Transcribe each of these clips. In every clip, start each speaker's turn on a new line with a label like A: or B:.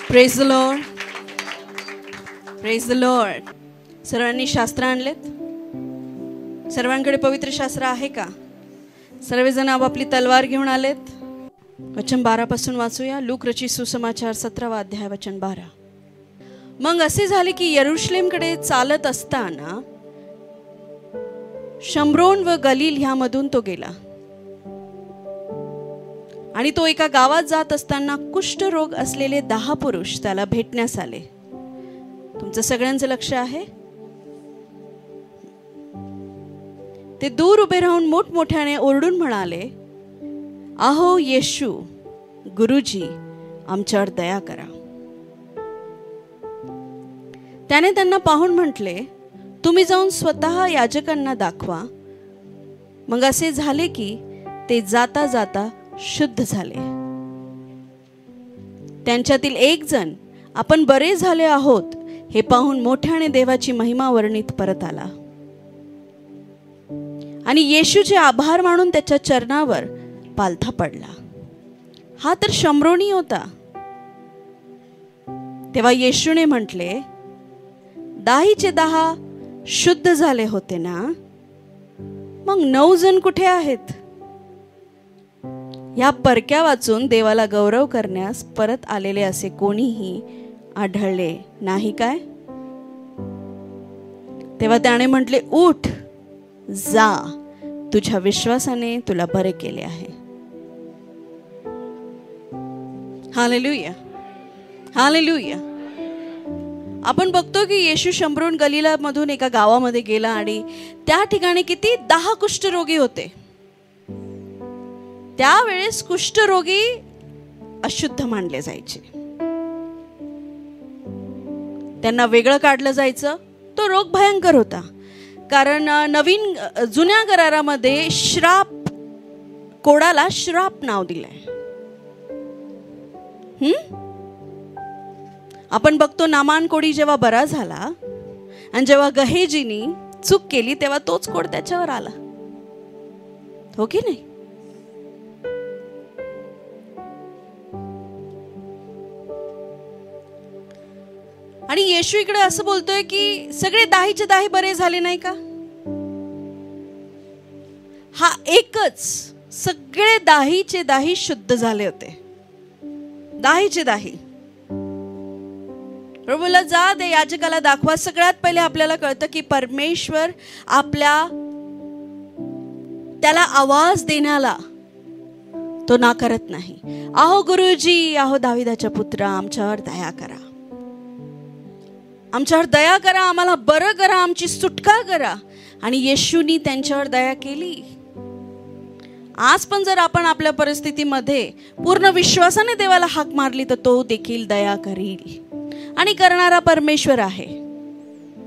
A: Praise the Lord, praise the Lord. सर्वांनी शास्त्र आणलेत? सर्वांकडे पवित्र शास्त्र आहे का? सर्वजण आपापली तलवार घेऊन आलेत? वचन 12 पासून वाचूया. लूक रचित सुसमाचार 17वा अध्याय वचन 12. मग असे झाले की यरुशलेमकडे चालत असताना शम्रोन व गलील ह्यामधून तो गेला. आणि तो एका गावात जात असताना कुष्ठरोग असलेले 10 पुरुष त्याला भेटण्यास आले. तुमचं सगळ्यांचं लक्ष आहे? ते दूर उभे राहून मोठमोठ्याने ओरडून म्हणाले, अहो येशू, गुरुजी, आमच्यावर दया करा. त्याने त्यांना पाहून म्हटले, तुम्ही जाऊन स्वतः याजकांना दाखवा. मग असे झाले की ते जाता जाता शुद्ध झाले. त्यांच्यातील एक जण आपण बरे झाले आहोत हे पाहून मोठ्याने देवाची महिमा वर्णित परत आला आणि येशूचे आभार मानून त्याच्या चरणावर पालथा पडला. हा तर शम्रोनी होता. तेव्हा येशूने म्हटले, 10चे 10 शुद्ध झाले होते ना, मग 9 जण कुठे आहेत? या परक्या वाचून देवाला गौरव करण्यास परत आलेले असे कोणीही आढळले नाही काय? तेव्हा त्याने म्हटले, उठ, जा, तुझ्या विश्वासाने तुला बरे केले आहे. Hallelujah, hallelujah. आपण बघतो की येशू शम्रोन गलीला मधून एका गावामध्ये गेला आणि त्या ठिकाणी किती 10 कुष्ठरोगी होते. त्यावेळेस कुष्ठरोगी अशुद्ध मानले जायचे. त्यांना वेगळं काढलं जायचं. तो रोग भयंकर होता, कारण जुन्या करारामध्ये श्राप, कोडाला श्राप नाव दिलंय. आपण बघतो नामान कोडी जेव्हा बरा झाला आणि जेव्हा गहेजीनी चूक केली तेव्हा तोच कोड त्याच्यावर आला, हो की नाही? आणि येशू इकडे असं बोलतोय की सगळे 10चे 10 बरे झाले नाही का? हा एकच, सगळे 10चे 10 शुद्ध झाले होते. 10चे 10. प्रभूला जा, दे याजकाला दाखवा. सगळ्यात पहिले आपल्याला कळतं की परमेश्वर त्याला आवाज देण्याला तो नाकारत नाही. अहो गुरुजी, अहो दाविदाच्या पुत्रा, आमच्यावर दया करा, आमच्यावर दया करा, आम्हाला बरं करा, आमची सुटका करा. आणि येशूनी त्यांच्यावर दया केली. आज पण जर आपण आपल्या परिस्थितीमध्ये पूर्ण विश्वासाने देवाला हाक मारली तर तो देखील दया करील. आणि करणारा परमेश्वर आहे,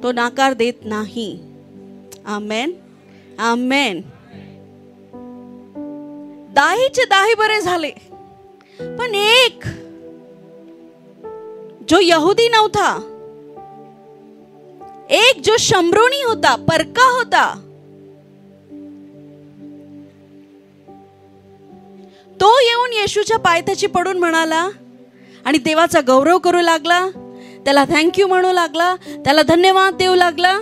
A: तो नाकार देत नाही. आमेन, आमेन. 10चे 10 बरे झाले, पण एक जो यहुदी नव्हता, एक जो शम्रोनी होता, परका होता, तो येऊन येशूच्या पायथ्याशी पडून म्हणाला आणि देवाचा गौरव करू लागला, त्याला थँक्यू म्हणू लागला, त्याला धन्यवाद देऊ लागला.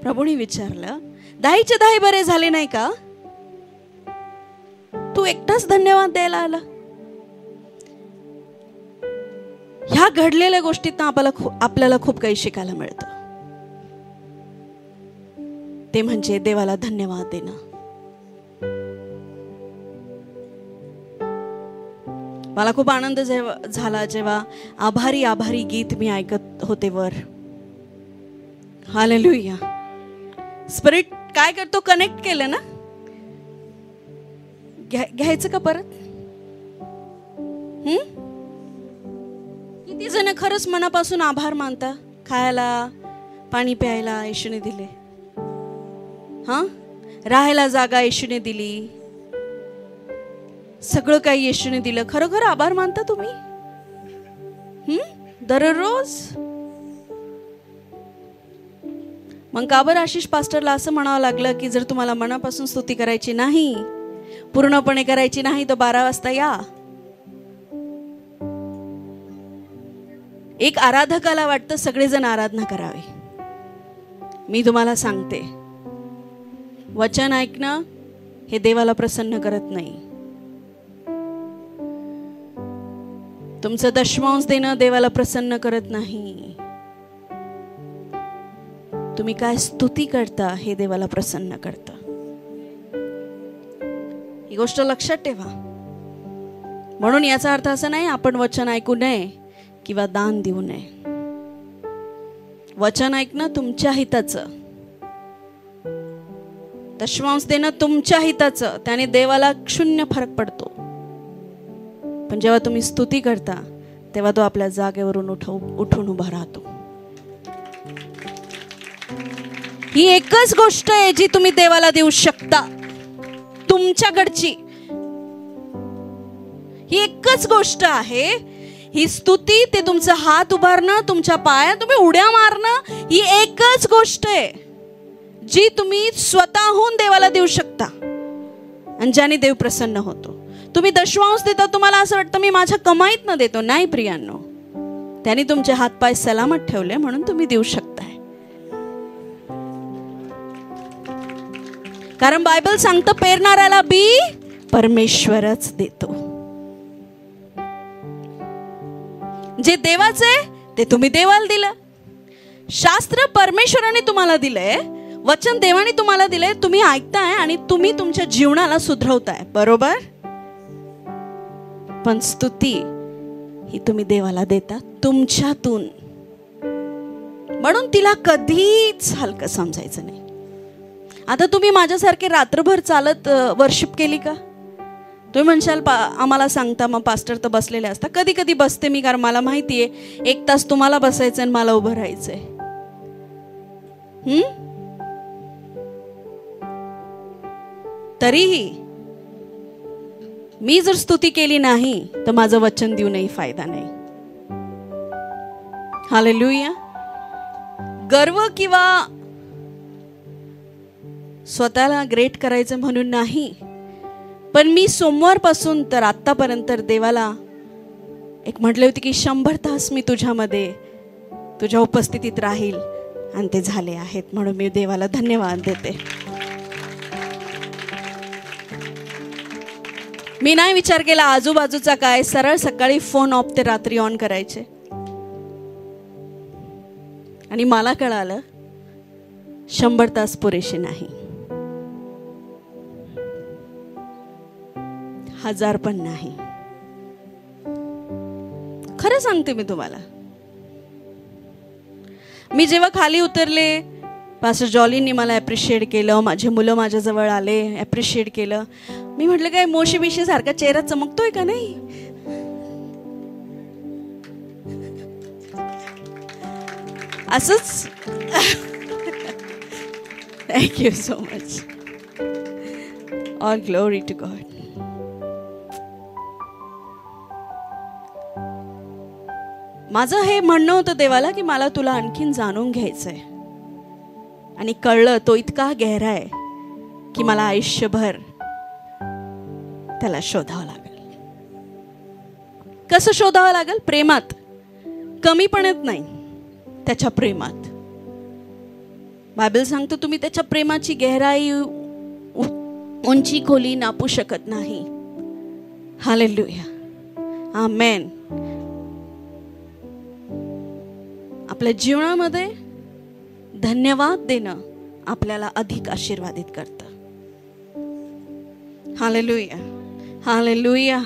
A: प्रभूने विचारलं, 10चे 10 बरे झाले नाही का? तू एकटाच धन्यवाद द्यायला आला? ह्या घडलेल्या गोष्टीत आपल्याला खूप काही शिकायला मिळतं. ते म्हणजे देवाला धन्यवाद देणं. मला खूप आनंद झाला जेव्हा आभारी आभारी गीत मी ऐकत होते वर. हालेलुया. स्पिरिट काय करतो? कनेक्ट केलं ना. घ्यायचं का परत? किती जण खरंच मनापासून आभार मानता? खायला, पाणी प्यायला येशूने दिले, राहायला जागा येशूने दिली, सगळं काही येशूने दिलं. खरोखर आभार मानता तुम्ही दररोज? मग का बरं आशिष पास्टरला असं म्हणावं लागलं की जर तुम्हाला मनापासून स्तुती करायची नाही, पूर्णपणे करायची नाही, तर 12 वाजता या. एक आराधकाला वाटतं सगळेजण आराधना करावी. मी तुम्हाला सांगते, वचन ऐकणं हे देवाला प्रसन्न करत नाही. तुमचं दशमांश देणं देवाला प्रसन्न करत नाही. तुम्ही काय स्तुती करता हे देवाला प्रसन्न करतं. ही गोष्ट लक्षात ठेवा. म्हणून याचा अर्थ असा नाही आपण वचन ऐकू नये किंवा दान देऊ नये. वचन ऐकणं तुमच्या हिताचं, दशमांश देणं तुमच्या हिताचं, त्याने देवाला शून्य फरक पडतो. पण जेव्हा तुम्ही स्तुती करता तेव्हा तो आपल्या जागेवरून उठून उभा राहतो. ही एकच गोष्ट आहे जी तुम्ही देवाला देऊ शकता, तुमच्याकडची. ही एकच गोष्ट आहे, ही स्तुती. ते तुमचा हात उभारणं, तुमच्या पाया तुम्ही उड्या मारणं, ही एकच गोष्ट आहे जी तुम्ही स्वतःहून देवाला देऊ शकता आणि ज्याने देव प्रसन्न होतो. तुम्ही दशमांश देता, तुम्हाला असं वाटतं मी माझ्या कमाईत न देतो. नाही प्रियांनो, त्याने तुमचे हात पाय सलामत ठेवले म्हणून तुम्ही देऊ शकताय. कारण बायबल सांगतं पेरणाऱ्याला बी परमेश्वरच देतो. जे देवाचे ते तुम्ही देवाला दिलं. शास्त्र परमेश्वराने तुम्हाला दिलंय, वचन देवाने तुम्हाला दिलंय. तुम्ही ऐकताय आणि तुम्ही तुमच्या जीवनाला सुधरवताय, बरोबर. पण स्तुती ही तुम्ही देवाला देता तुमच्यातून. म्हणून तिला कधीच हलकं समजायचं नाही. आता तुम्ही माझ्यासारखे रात्रभर चालत वर्शिप केली का? तुम्ही म्हणशाल आम्हाला सांगता मग पास्टर तर बसलेले असता. कधी कधी बसते मी, कारण मला माहितीये 1 तास तुम्हाला बसायचंय आणि मला उभं राहायचंय. तरीही मी जर स्तुती केली नाही तर माझं वचन देऊनही फायदा नाही. हालेलुया. गर्व किंवा स्वतःला ग्रेट करायचं म्हणून नाही, पण मी सोमवारपासून तर आतापर्यंत देवाला एक म्हटले होते की 100 तास मी तुझ्यामध्ये तुझ्या उपस्थितीत राहील, आणि ते झाले आहेत. म्हणून मी देवाला धन्यवाद देते. मी नाही विचार केला आजूबाजूचा काय, सरळ सकाळी फोन ऑफ ते रात्री ऑन करायचे. आणि मला कळालं 100 तास पुरेसे नाही, 1000 पण नाही. खरं सांगते मी तुम्हाला. मी जेव्हा खाली उतरले, पास्टर जॉलींनी मला ॲप्रिशिएट केलं, माझे मुलं माझ्याजवळ आले, ॲप्रिशिएट केलं. मी म्हटलं काय मोशी बिशी सारखा चेहरा चमकतोय का नाही? असंच. Thank you so much. All glory to God. माझं हे म्हणणं होतं देवाला की मला तुला आणखीन जाणून घ्यायचंय. आणि कळलं तो इतका गहरा आहे की मला आयुष्यभर त्याला शोधावं लागेल. कसं शोधावं लागेल? प्रेमात. कमीपणात नाही, त्याच्या प्रेमात. बायबल सांगतो तुम्ही त्याच्या प्रेमाची गहराई, उंची, खोली नापू शकत नाही. हालेलुया. आमेन. आपल्या जीवनामध्ये धन्यवाद देणं आपल्याला अधिक आशीर्वादित करतं. हालेलुया. हालेलुया.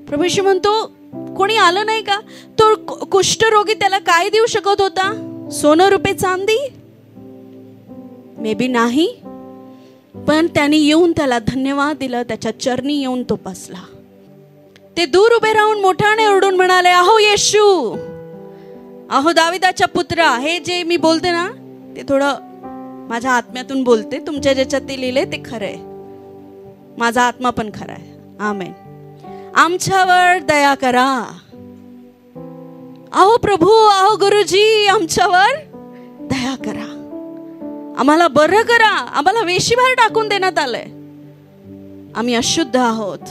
A: प्रभू येशू म्हणतो कोणी आलं नाही का? तो कुष्ठरोगी त्याला काय देऊ शकत होता? सोनं रुपये चांदी? मे बी नाही, पण त्याने येऊन त्याला धन्यवाद दिलं, त्याच्या चरणी येऊन तो बसला. ते दूर उभे राहून मोठ्याने ओरडून म्हणाले, अहो येशू, अहो दाविदाच्या पुत्रा. हे जे मी बोलते ना ते थोडं माझ्या आत्म्यातून बोलते. तुमच्या ज्याच्यात ते लिहिले ते खरंय, माझा आत्मा पण खरा आहे. आमेन. आमच्यावर दया करा. अहो प्रभू, अहो गुरुजी, आमच्यावर दया करा, आम्हाला बरं करा. आम्हाला वेशीबाहेर टाकून देण्यात आलंय, आम्ही अशुद्ध आहोत,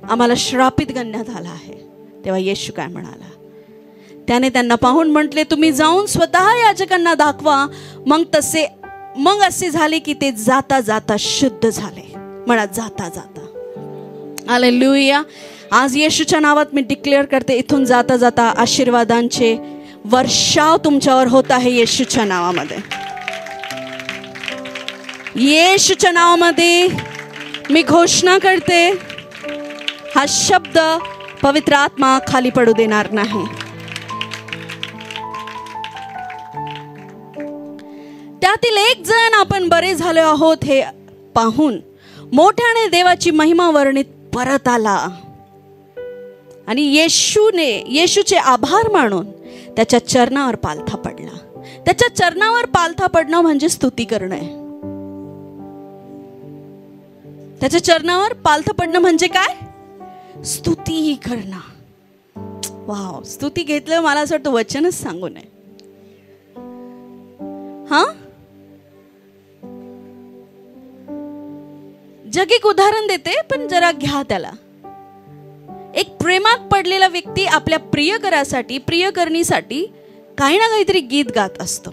A: आम्हाला श्रापित गणण्यात आला आहे. तेव्हा येशू काय म्हणाला? त्याने त्यांना पाहून म्हटले, तुम्ही जाऊन स्वतः याजकांना दाखवा. मग असे झाले की ते जाता जाता शुद्ध झाले. म्हणा जाता जाता. हालेलुया. आज येशूच्या नावात मी डिक्लेअर करते, इथून जाता जाता आशीर्वादांचे वर्षाव तुमच्यावर होत आहे येशूच्या नावामध्ये. येशूच्या नावामध्ये मी घोषणा करते, हा शब्द पवित्र आत्मा खाली पडू देणार नाही. त्यातील एक जण आपण बरे झालो आहोत हे पाहून मोठ्याने देवाची महिमा वर्णित परत आला आणि येशूचे आभार मानून त्याच्या चरणावर पालथा पडला. त्याच्या चरणावर पालथा पडणं म्हणजे स्तुती करणं आहे. त्याच्या चरणावर पालथा पडणं म्हणजे काय? स्तुती करणं. वाव, स्तुती घेतलं मला असं वाटतं वचनच सांगू नये. हा, जग एक उदाहरण देते, पण जरा घ्या त्याला. एक प्रेमात पडलेला व्यक्ती आपल्या प्रियकरासाठी, प्रियकरणीसाठी काही ना काहीतरी गीत गात असतो.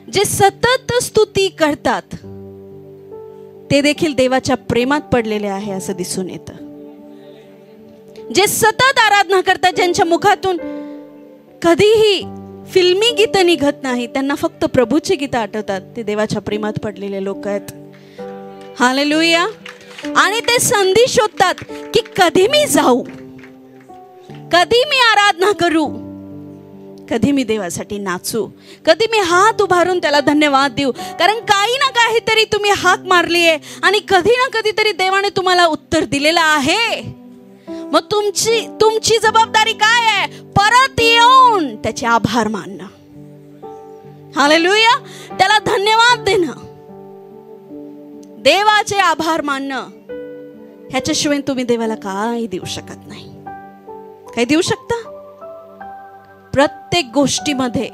A: जे सतत स्तुती करतात ते देखील देवाच्या प्रेमात पडलेले आहे असं दिसून येतं. जे सतत आराधना करतात, ज्यांच्या मुखातून कधीही फिल्मी गीतं निघत नाही, त्यांना फक्त प्रभूची गीतं आठवतात, ते देवाच्या प्रेमात पडलेले लोक आहेत. हालेलुया. आणि ते संधी शोधतात की कधी मी जाऊ, कधी मी आराधना करू, कधी मी देवासाठी नाचू, कधी मी हात उभारून त्याला धन्यवाद देऊ. कारण काही ना काहीतरी तुम्ही हाक मारली आहे आणि कधी ना कधीतरी देवाने तुम्हाला उत्तर दिलेलं आहे. मग तुमची जबाबदारी काय आहे? परत येऊन त्याचे आभार मानणं. हालेलुया. त्याला धन्यवाद देणं, देवाचे आभार मानणं. ह्याच्याशिवाय तुम्ही देवाला काय देऊ शकत नाही. काय देऊ शकता? प्रत्येक गोष्टीमध्ये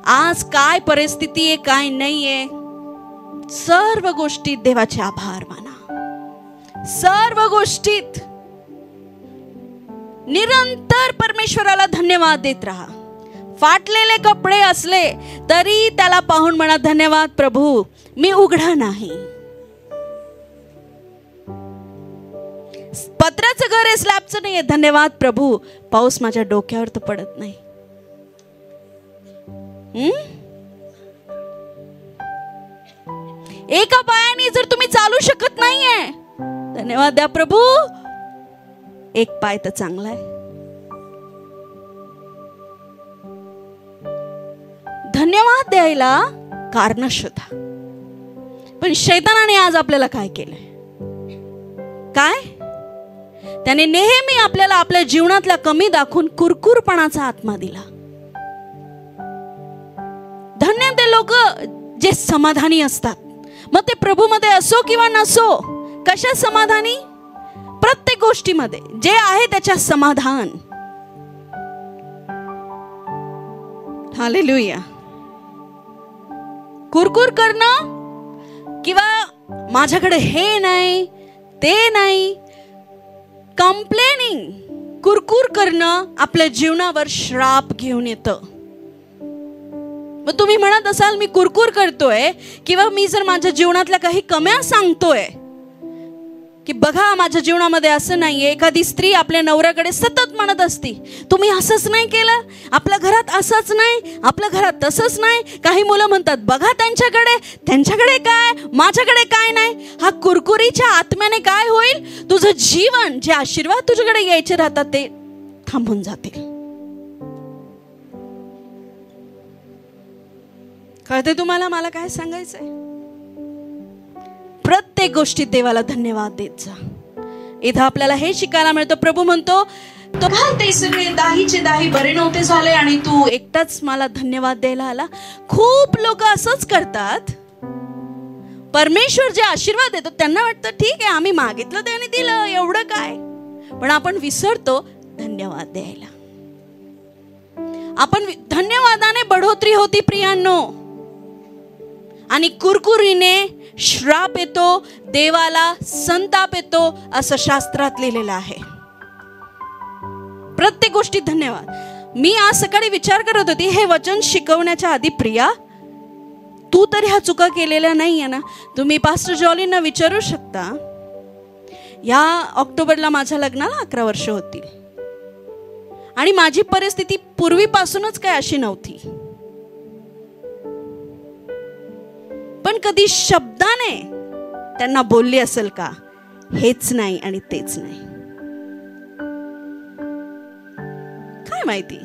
A: आज काय परिस्थिती आहे, काय नाहीये, सर्व गोष्टीत देवाचे आभार माना. सर्व गोष्टीत निरंतर परमेश्वराला धन्यवाद देत राहा. फाटलेले कपडे असले तरी त्याला पाहून म्हणा, धन्यवाद प्रभू, मी उघडा नाही. पत्राचं घर आहे, स्लॅबचं नाहीये, धन्यवाद प्रभू, पाऊस माझ्या डोक्यावर तर पडत नाही. एका पायाने जर तुम्ही चालू शकत नाहीये, धन्यवाद द्या प्रभू, एक पाय तर चांगला आहे. धन्यवाद द्यायला कारण शोधा. पण शैतानाने आज आपल्याला काय केलंय? काय? त्याने नेहमी आपल्याला आपल्या जीवनातला कमी दाखवून कुरकुरपणाचा आत्मा दिला. धन्य ते लोक जे समाधानी असतात, मग ते प्रभूमध्ये असो किंवा नसो. कशा समाधानी? प्रत्येक गोष्टीमध्ये जे आहे त्याच्या समाधान. हालेलुया. कुरकुर करणं किंवा माझ्याकडे हे नाही ते नाही, कंप्लेनिंग, कुरकुर करणं आपल्या जीवनावर श्राप घेऊन येतं. मग तुम्ही म्हणत असाल, मी कुरकुर करतोय किंवा मी जर माझ्या जीवनातल्या काही कम्या सांगतोय की बघा माझ्या जीवनामध्ये असं नाहीये. एखादी स्त्री आपल्या नवऱ्याकडे सतत म्हणत असती, तुम्ही असंच नाही केलं, आपल्या घरात असंच नाही, आपल्या घरात तसंच नाही. काही मुलं म्हणतात, बघा त्यांच्याकडे काय, माझ्याकडे काय नाही. हा कुरकुरीच्या आत्म्याने काय होईल? तुझं जीवन, जे आशीर्वाद तुझ्याकडे यायचे राहतात ते थांबून जातील. कळते तुम्हाला मला काय सांगायचंय? प्रत्येक गोष्टीत देवाला धन्यवाद देत जा. इथं आपल्याला हे शिकायला मिळतं. प्रभू म्हणतो, ते सगळे दाहीचे दाही बरे नव्हते झाले आणि तू एकटाच मला धन्यवाद द्यायला आला. खूप लोक असंच करतात. परमेश्वर जे आशीर्वाद देतो त्यांना वाटतं ठीक आहे, आम्ही मागितलं त्याने दिलं, एवढं काय. पण आपण विसरतो धन्यवाद द्यायला. आपण धन्यवादाने बढोतरी होती प्रियांनो, आणि कुरकुरीने श्राप येतो, देवाला संताप येतो, असं शास्त्रात लिहिलेलं आहे. प्रत्येक गोष्टीत धन्यवाद. मी आज सकाळी विचार करत होती, हे वचन शिकवण्याच्या आधी, प्रिया तू तर ह्या चुका केलेल्या नाही आहे ना. तुम्ही पास्टर जॉलींना विचारू शकता. या ऑक्टोबरला माझ्या लग्नाला 11 वर्ष होतील आणि माझी परिस्थिती पूर्वीपासूनच काय अशी नव्हती. पण कधी शब्दाने त्यांना बोलली असेल का, हेच नाही आणि तेच नाही, काय माहिती.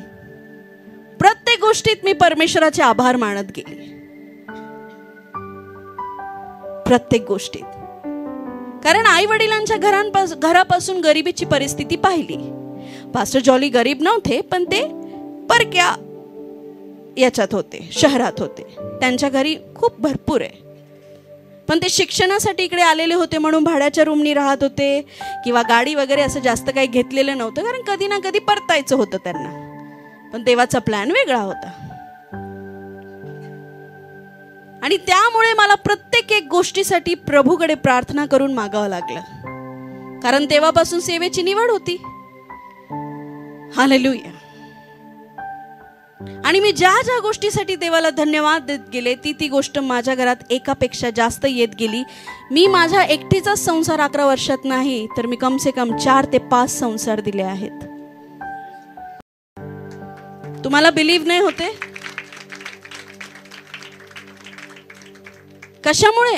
A: प्रत्येक गोष्टीत मी परमेश्वराचे आभार मानत गेले, प्रत्येक गोष्टीत. कारण आई वडिलांच्या घरापासून गरिबीची परिस्थिती पाहिली. पास्टर जॉली गरीब नव्हते, पण ते परक्या याच्यात होते, शहरात होते. त्यांच्या घरी खूप भरपूर आहे, पण ते शिक्षणासाठी इकडे आलेले होते म्हणून भाड्याच्या रूमनी राहत होते, किंवा गाडी वगैरे असं जास्त काही घेतलेलं नव्हतं, कारण कधी ना कधी परतायचं होतं त्यांना. पण तेव्हाचा प्लॅन वेगळा होता. आणि त्यामुळे मला प्रत्येक एक गोष्टीसाठी प्रभूकडे प्रार्थना करून मागावं लागलं, कारण तेव्हापासून सेवेची निवड होती. हालेलुया. आणि मी ज्या ज्या गोष्टीसाठी देवाला धन्यवाद देत गेले, ती गोष्ट माझ्या घरात एकापेक्षा जास्त येत गेली. मी माझ्या एकटीचाच संसार 11 वर्षात नाही, तर मी कमसे कम 4 ते 5 संसार दिले आहेत. तुम्हाला बिलीव्ह नाही होते? कशामुळे?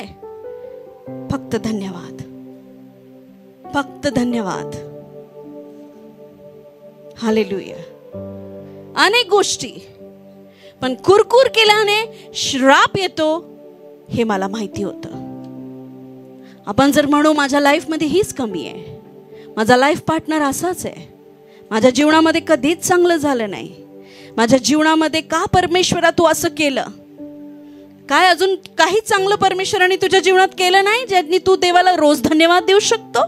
A: फक्त धन्यवाद, फक्त धन्यवाद. हालेलुया. अनेक गोष्टी, पण कुरकुर केल्याने श्राप येतो हे मला माहिती होतं. आपण जर म्हणू माझ्या लाईफमध्ये हीच कमी आहे, माझा लाईफ पार्टनर असाच आहे, माझ्या जीवनामध्ये कधीच चांगलं झालं नाही, माझ्या जीवनामध्ये का परमेश्वरा तू असं केलं, काय अजून काही चांगलं परमेश्वराने तुझ्या जीवनात केलं नाही ज्यांनी तू देवाला रोज धन्यवाद देऊ शकतो?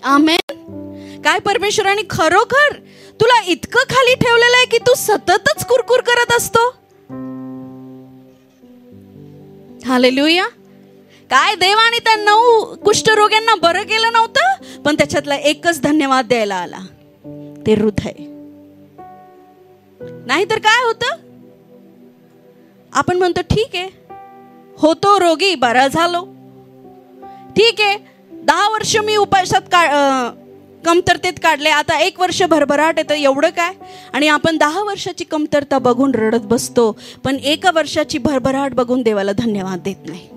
A: आमेन. काय परमेश्वराने खरोखर तुला इतकं खाली ठेवलेलं आहे की तू सततच कुरकुर करत असतो? हालेलुया. काय देवाने त्या 9 कुष्ठरोग्यांना बरं केलं नव्हतं, पण त्याच्यातला एकच धन्यवाद द्यायला आला, ते हृदय. नाहीतर काय होतं, आपण म्हणतो ठीक आहे, होतो रोगी, बरा झालो, ठीक आहे, 10 वर्ष मी उपासात कमतरतेत काढले, आता 1 वर्ष भरभराट येतं, एवढं काय. आणि आपण 10 वर्षाची कमतरता बघून रडत बसतो, पण 1 वर्षाची भरभराट बघून देवाला धन्यवाद देत नाही.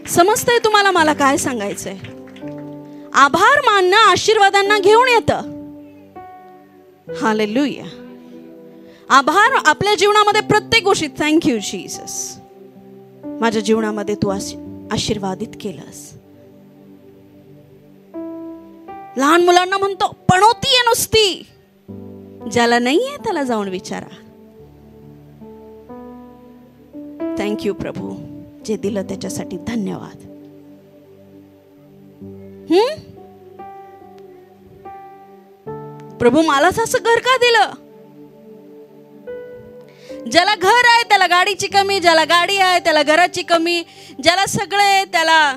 A: समजतंय तुम्हाला मला काय सांगायचंय? आभार मानणं आशीर्वादांना घेऊन येतं. हालेलुया. आभार आपल्या जीवनामध्ये प्रत्येक गोष्टीत. थँक्यू जीसस, माझ्या जीवनामध्ये तू आशीर्वादित केलंस. लहान मुलांना म्हणतो पणवती आहे नुसती, ज्याला नाहीये त्याला जाऊन विचारा. थँक्यू प्रभू, जे दिलं त्याच्यासाठी धन्यवाद. प्रभू मलाच असं घर का दिलं? ज्याला घर आहे त्याला गाडीची कमी, ज्याला गाडी आहे त्याला घराची कमी, ज्याला सगळे त्याला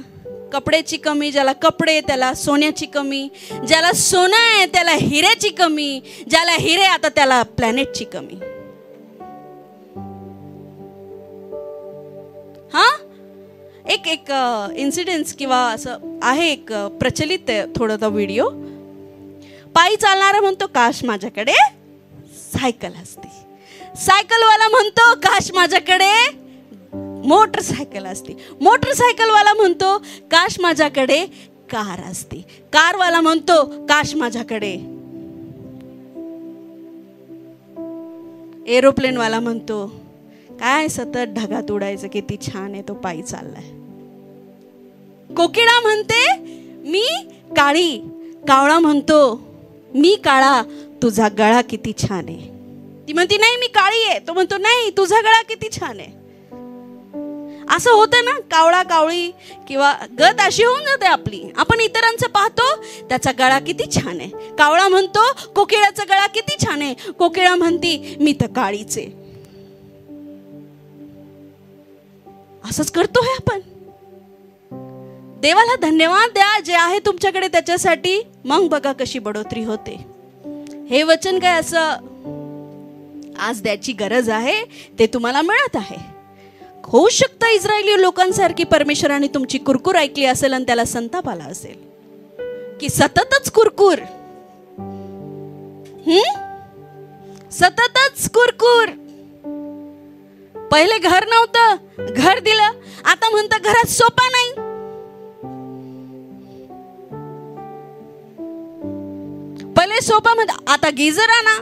A: कपड्याची कमी, ज्याला कपडे त्याला सोन्याची कमी, ज्याला सोनं आहे त्याला हिऱ्याची कमी, ज्याला हिरे आता त्याला प्लॅनेटची कमी. हा एक इन्सिडेंट किंवा असं आहे, एक प्रचलित थोडा व्हिडिओ. पायी चालणारा म्हणतो काश माझ्याकडे सायकल असती. सायकलवाला म्हणतो काश माझ्याकडे मोटरसायकल असती. मोटरसायकलवाला म्हणतो काश माझ्याकडे कार असती. कारवाला म्हणतो काश माझ्याकडे. एरोप्लेनवाला म्हणतो काय सतत ढगात उडायचं, किती छान आहे तो पायी चाललाय. कोकिळा म्हणते मी काळी. कावळा म्हणतो मी काळा, तुझा गळा किती छान आहे. ती म्हणती नाही मी काळी आहे. तो म्हणतो नाही तुझा गळा किती छान आहे. असं होतं ना, कावळा कावळी किंवा गत अशी होऊन जाते आपली. आपण इतरांचं पाहतो त्याचा गळा किती छान आहे. कावळा म्हणतो कोकिळाचा गळा किती छान आहे. कोकिळा म्हणती मी तर काळीच आहे. असंच करतोय आपण. देवाला धन्यवाद द्या जे आहे तुमच्याकडे त्याच्यासाठी, मग बघा कशी बढोतरी होते. हे वचन काय असं आज द्यायची गरज आहे, ते तुम्हाला मिळत आहे. होऊ शकतं इस्रायली लोकांसारखी परमेश्वराने तुमची कुरकुर ऐकली असेल आणि त्याला संताप आला असेल की सततच कुरकुर, सततच कुरकुर. पहिले घर नव्हतं, घर दिलं, आता म्हणतं घरात सोपा नाही. पहिले सोपा म्हणत, आता गिझर आणा.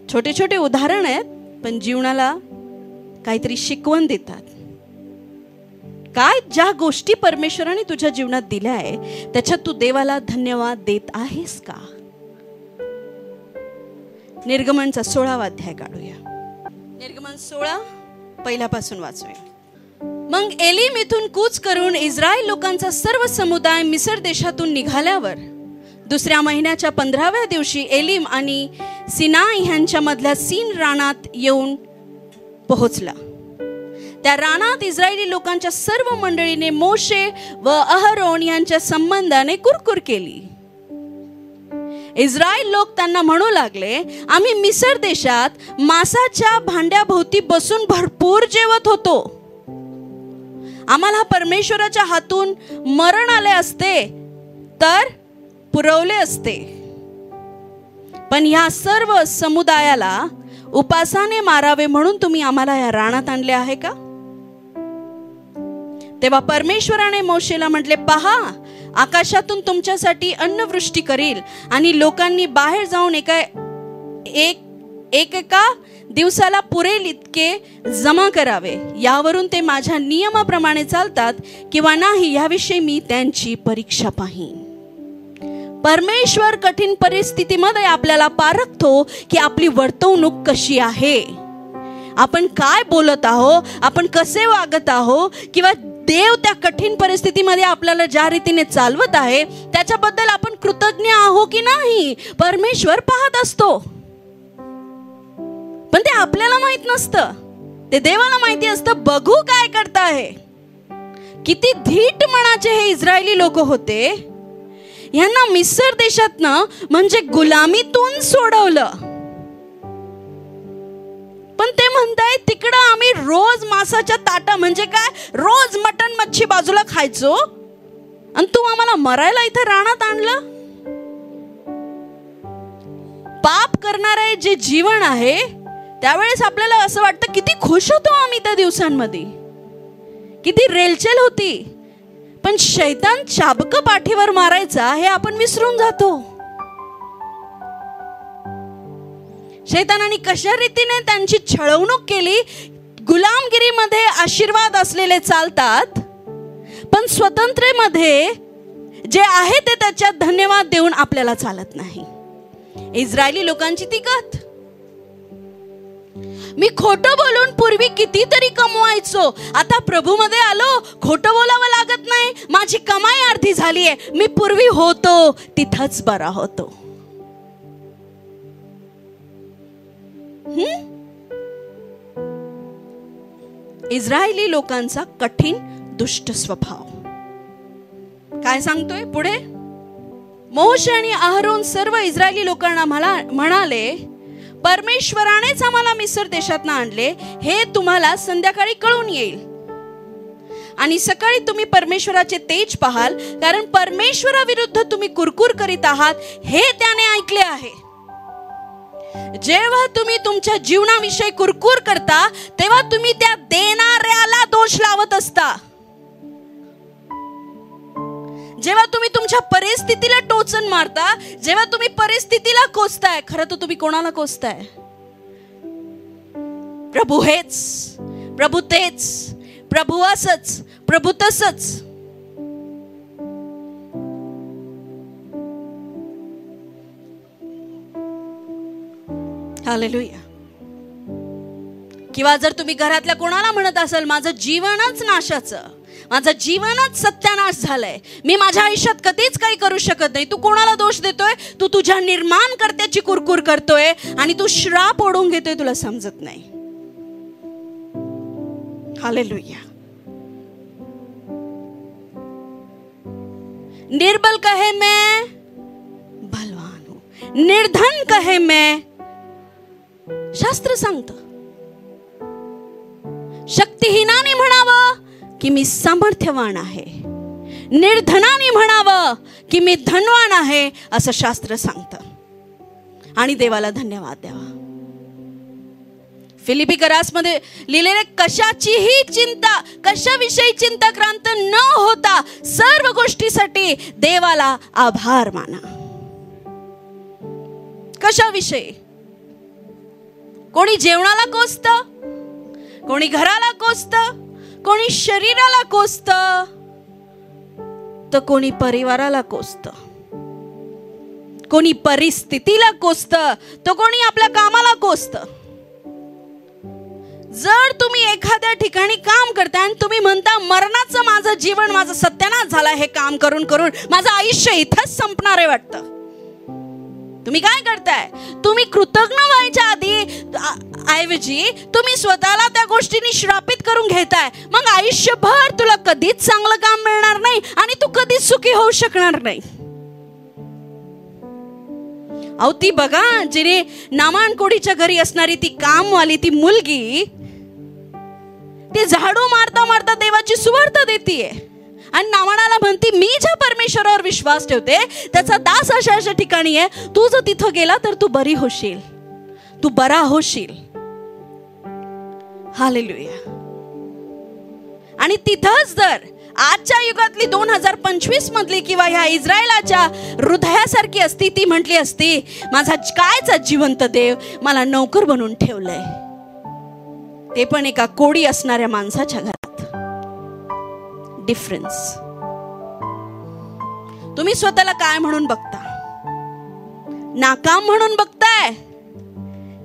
A: छोटे छोटे उदाहरण आहेत, पण जीवनाला काहीतरी शिकवण देतात. काय ज्या गोष्टी परमेश्वराने तुझ्या जीवनात दिल्या आहे त्याच्यात तू देवाला धन्यवाद देत आहेस का? निर्गमनचा 16वा अध्याय काढूया. निर्गमन 16 पहिल्यापासून वाचूया. मग एलीम इथून कूच करून इस्रायल लोकांचा सर्व समुदाय मिस्र देशातून निघाल्यावर दुसऱ्या महिन्याच्या 15व्या दिवशी एलीम आणि सिनाई ह्यांच्या मधल्या सीन रानात येऊन पोहोचला. त्या रानात इस्रायली लोकांच्या सर्व मंडळीने मोशे व अहरोन यांच्या संबंधाने कुरकुर केली. इस्रायल लोक त्यांना म्हणू लागले, आम्ही मिस्र देशात मासाच्या भांड्याभोवती बसून भरपूर जेवत होतो. आम्हाला परमेश्वराच्या हातून मरण आले असते तर पुरवले असते, पण ह्या सर्व समुदायाला उपासाने मारावे म्हणून तुम्ही आम्हाला या रानात आणले आहे का? तेव्हा परमेश्वराने मोशेला म्हटले, पहा, आकाशातून तुमच्यासाठी अन्नवृष्टी करील आणि लोकांनी बाहेर जाऊन एका दिवसाला पुरेल इतके जमा करावे. यावरून ते माझ्या नियमाप्रमाणे चालतात किंवा नाही याविषयी मी त्यांची परीक्षा पाहीन. परमेश्वर कठीण परिस्थितीमध्ये आपल्याला पारखतो की आपली वर्तवणूक कशी आहे, आपण काय बोलत आहोत, आपण कसे वागत आहोत, किंवा देव त्या कठीण परिस्थितीमध्ये आपल्याला ज्या रीतीने चालवत आहे त्याच्याबद्दल आपण कृतज्ञ आहो की नाही. परमेश्वर पाहत असतो, पण ते आपल्याला माहित नसतं, ते देवाला माहिती असतं. बघू काय करताय. किती धीट मनाचे हे इस्रायली लोक होते. यांना मिस्र देशातनं म्हणजे गुलामीतून सोडवलं, पण ते म्हणताय तिकडं आम्ही रोज मासाच्या ताटा म्हणजे काय, रोज मटण मच्छी बाजूला खायचो आणि तू आम्हाला मरायला इथं रानात आणलं. पाप करणारे जे जीवन आहे त्यावेळेस आपल्याला असं वाटतं किती खुश होतो आम्ही त्या दिवसांमध्ये, किती रेलचेल होती. पण शैतान चाबकं पाठीवर मारायचा हे आपण विसरून जातो. शैतानाने कशा रीतीने त्यांची छळवणूक केली. गुलामगिरीमध्ये आशीर्वाद असलेले चालतात, पण स्वतंत्रेमध्ये जे आहे ते त्याच्यात धन्यवाद देऊन आपल्याला चालत नाही. इस्रायली लोकांची ती गत. मी खोटं बोलून पूर्वी कितीतरी कमवायचो, आता प्रभूमध्ये आलो, खोटं बोलावं लागत नाही, माझी कमाई अर्धी झाली आहे, मी पूर्वी होतो तिथंच बरा होतो. इस्रायली लोकांचा कठीण दुष्ट स्वभाव काय सांगतोय पुढे. मोशे आणि अहरोन सर्व इस्रायली लोकांना म्हणाले, परमेश्वरानेच आम्हाला मिस्र देशातनं आणले हे तुम्हाला संध्याकाळी कळून येईल आणि सकाळी तुम्ही परमेश्वराचे तेज पाहाल, कारण परमेश्वराविरुद्ध तुम्ही कुरकुर करीत आहात हे त्याने ऐकले आहे. जेव्हा तुम्ही तुमच्या जीवनाविषयी कुरकुर करता तेव्हा तुम्ही त्या देणाऱ्याला दोष लावत असता. जेव्हा तुम्ही तुमच्या परिस्थितीला टोचन मारता, जेव्हा तुम्ही परिस्थितीला कोसताय, खरं तर तुम्ही कोणाला कोसताय? प्रभू हेच, प्रभू तेच, प्रभू असच, प्रभू तसच. हालेलुया. किंवा जर तुम्ही घरातल्या कोणाला म्हणत असाल माझं जीवनच नाशाचं, माझं जीवनच सत्यानाश झालंय, मी माझ्या आयुष्यात कधीच काही करू शकत नाही. तू कोणाला दोष देतोय? तू तुझ्या निर्माणकर्त्याची कुरकुर करतोय आणि तू श्राप ओढून घेतोय, तुला समजत नाही. हालेलुया. निर्बल कहे मैं बलवान हूं, निर्धन कहे मैं, शास्त्र सांगतं, शक्तिहीनाने म्हणावं की मी सामर्थ्यवान आहे, निर्धनाने म्हणावं की मी धनवान आहे, असं शास्त्र सांगतं. आणि देवाला धन्यवाद द्यावा. फिलिपिकरासमध्ये लिहिलेले, कशाचीही चिंता, कशाविषयी चिंताक्रांत न होता सर्व गोष्टीसाठी देवाला आभार माना. कशाविषयी? कोणी जेवणाला कोसतं, कोणी घराला कोसतं, कोणी शरीराला कोसतं, तर कोणी परिवाराला कोसतं, कोणी परिस्थितीला कोसतं, तर कोणी आपल्या कामाला कोसतं. जर तुम्ही एखाद्या ठिकाणी काम करताय आणि तुम्ही म्हणता मरणाचं माझं जीवन, माझं सत्यानाश झालं हे काम करून करून, माझं आयुष्य इथंच संपणार आहे वाटतं, तुम्ही काय करताय? तुम्ही कृतज्ञ व्हायच्या ऐवजी तुम्ही स्वतःला त्या गोष्टींनी श्रापित करून घेताय. मग आयुष्यभर तुला कधीच चांगलं काम मिळणार नाही आणि तू कधीच सुखी होऊ शकणार नाही. अहो ती बघा, जिने नामान कोडीच्या घरी असणारी ती कामवाली, ती मुलगी, ती झाडू मारता मारता देवाची सुवार्ता देतीये आणि नामानाला म्हणती, मी ज्या परमेश्वरावर विश्वास ठेवते त्याचा दास अशा ठिकाणी आहे, तू जर तिथं गेला तर तू बरी होशील, तू बरा होशील. हालेलुया. आणि तिथंच जर आजच्या युगातली 2025 मधली किंवा ह्या इस्रायलाच्या हृदयासारखी असती, ती म्हटली असती, माझा कायचा जिवंत देव मला नौकर बनवून ठेवलंय, ते पण एका कोडी असणाऱ्या माणसाच्या घरात. डिफरन्स. तुम्ही स्वतःला काय म्हणून बघता? नाकाम म्हणून बघताय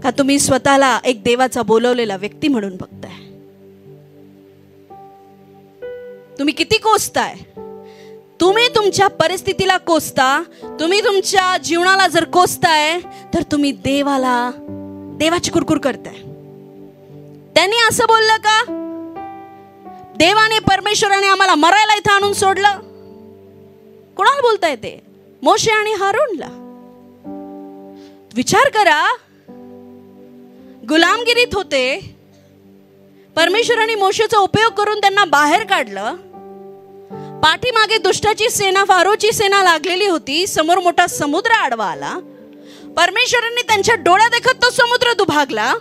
A: का तुम्ही स्वतःला एक देवाचा बोलवलेला व्यक्ती म्हणून बघताय? तुम्ही किती कोसताय? तुम्ही तुमच्या परिस्थितीला कोसता, तुम्ही तुमच्या जीवनाला जर कोसताय तर तुम्ही देवाची कुरकुर करताय. त्यांनी असं बोललं का? देवाने, परमेश्वराने आम्हाला मरायला इथं आणून सोडलं? कोणाला बोलताय ते? मोशे आणि हारूनला. विचार करा, गुलामगिरीत होते, परमेश्वराने मोशेचा उपयोग करून त्यांना बाहेर काढलं. पाठीमागे दुष्टाची सेना, फारोची सेना लागलेली होती, समोर मोठा समुद्र आडवा आला. परमेश्वराने त्यांच्या डोळ्या देखत तो समुद्र दुभागला,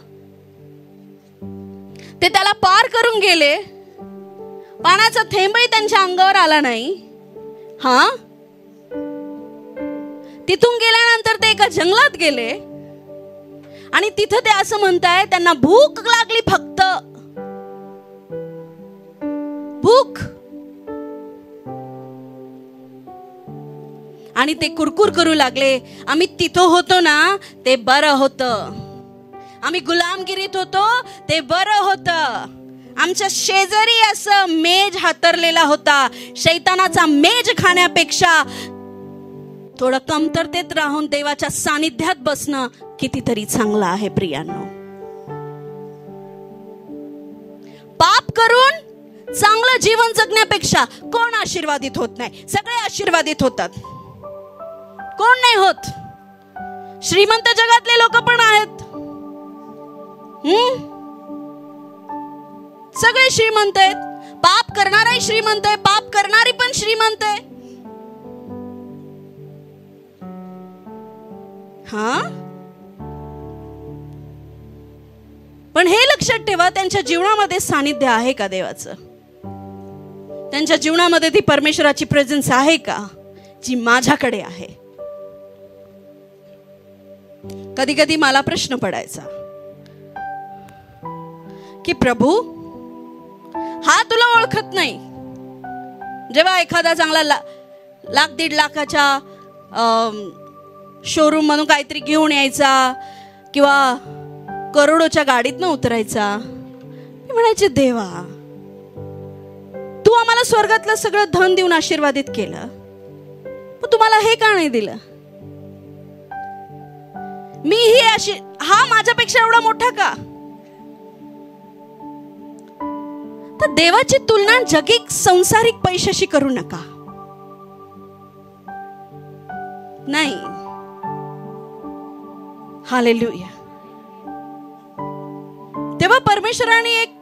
A: ते त्याला पार करून गेले, पाण्याचा थेंबही त्यांच्या अंगावर आला नाही. तिथून गेल्यानंतर ते एका जंगलात गेले आणि तिथं ते असं म्हणताय, त्यांना भूक लागली, फक्त भूक. आणि ते कुरकुर करू लागले, आम्ही तिथं होतो ना ते बरं होतं, आम्ही गुलामगिरीत होतो ते बरं होतं, आमच्या शेजारी असं मेज हातरलेला होता, शैतानाचा मेज खाण्यापेक्षा थोडं कमतरतेत राहून देवाच्या सानिध्यात बसणं कितीतरी चांगलं आहे. प्रियांनो, पाप करून चांगलं जीवन जगण्यापेक्षा कोण आशीर्वादित होत नाही? सगळे आशीर्वादित होतात. कोण नाही होत? श्रीमंत जगातले लोक पण आहेत. सगळे श्रीमंत आहेत. पाप करणाराही श्रीमंत आहे, पाप करणारी पण श्रीमंत आहे. पण हे लक्षात ठेवा, त्यांच्या जीवनामध्ये सानिध्य आहे का देवाचं? त्यांच्या जीवनामध्ये ती परमेश्वराची प्रेझेन्स आहे का, जी माझ्याकडे आहे? कधी कधी मला प्रश्न पडायचा की प्रभू, हा तुला ओळखत नाही. जेव्हा एखादा चांगला लाख 1.5 लाखाच्या शोरूम मधून काहीतरी घेऊन यायचा किंवा करोडोच्या गाडीत न उतरायचा, मी म्हणायचे, देवा तू आम्हाला स्वर्गातलं सगळं धन देऊन आशीर्वादित केलं, पण तुम्हाला हे का नाही दिलं? मी ही अशी, हा माझ्यापेक्षा एवढा मोठा का? तर देवाची तुलना जगिक संसारिक पैशाशी करू नका. नाही. हालेलुया. तेव्हा परमेश्वराने एक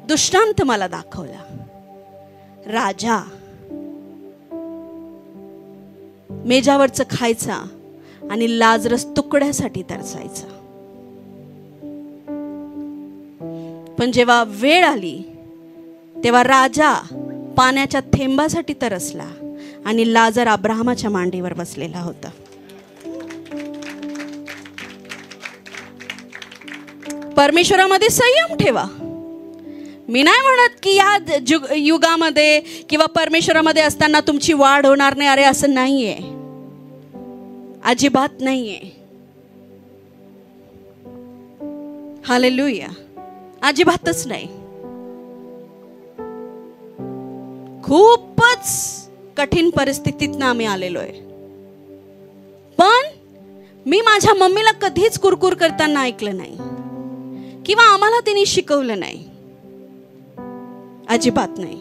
A: दृष्टांत मला दाखवला. राजा मेजावरच खायचा आणि लाजरस तुकड्यासाठी तरसायचा. पण जेव्हा वेळ आली तेव्हा राजा पाण्याच्या थेंबासाठी तरसला आणि लाजर अब्राहमाच्या मांडीवर बसलेला होता. परमेश्वरामध्ये संयम ठेवा. मी नाही म्हणत की या युगामध्ये किंवा परमेश्वरामध्ये असताना तुमची वाढ होणार नाही. अरे असं नाहीये, अजिबात नाहीये. हालेलुया. अजिबातच नाही. खूपच कठीण परिस्थितीतनं आम्ही आलेलो आहे. पण मी माझ्या मम्मीला कधीच कुरकुर करताना ऐकलं नाही किंवा आम्हाला तिने शिकवलं नाही. अजिबात नाही.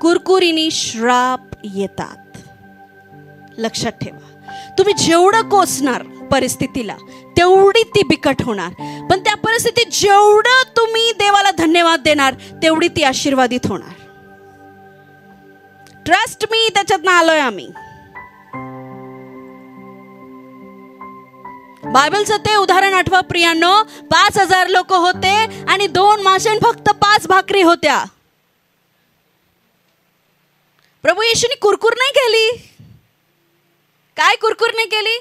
A: कुरकुरीने श्राप येतात. लक्षात ठेवा. तुम्ही जेवढं कोसणार परिस्थितीला तेवढी ती बिकट होणार. पण त्या परिस्थितीत जेवढं तुम्ही देवाला धन्यवाद देणार तेवढी ती आशीर्वादित होणार. ट्रस्ट मी, त्याच्यातनं आलोय आम्ही. बायबलचं ते उदाहरण आठवा प्रियांनो. 5,000 लोक होते आणि 2 मासे फक्त 5 भाकरी होत्या. प्रभू येशूने कुरकुर नाही केली. काय कुरकुर नाही केली?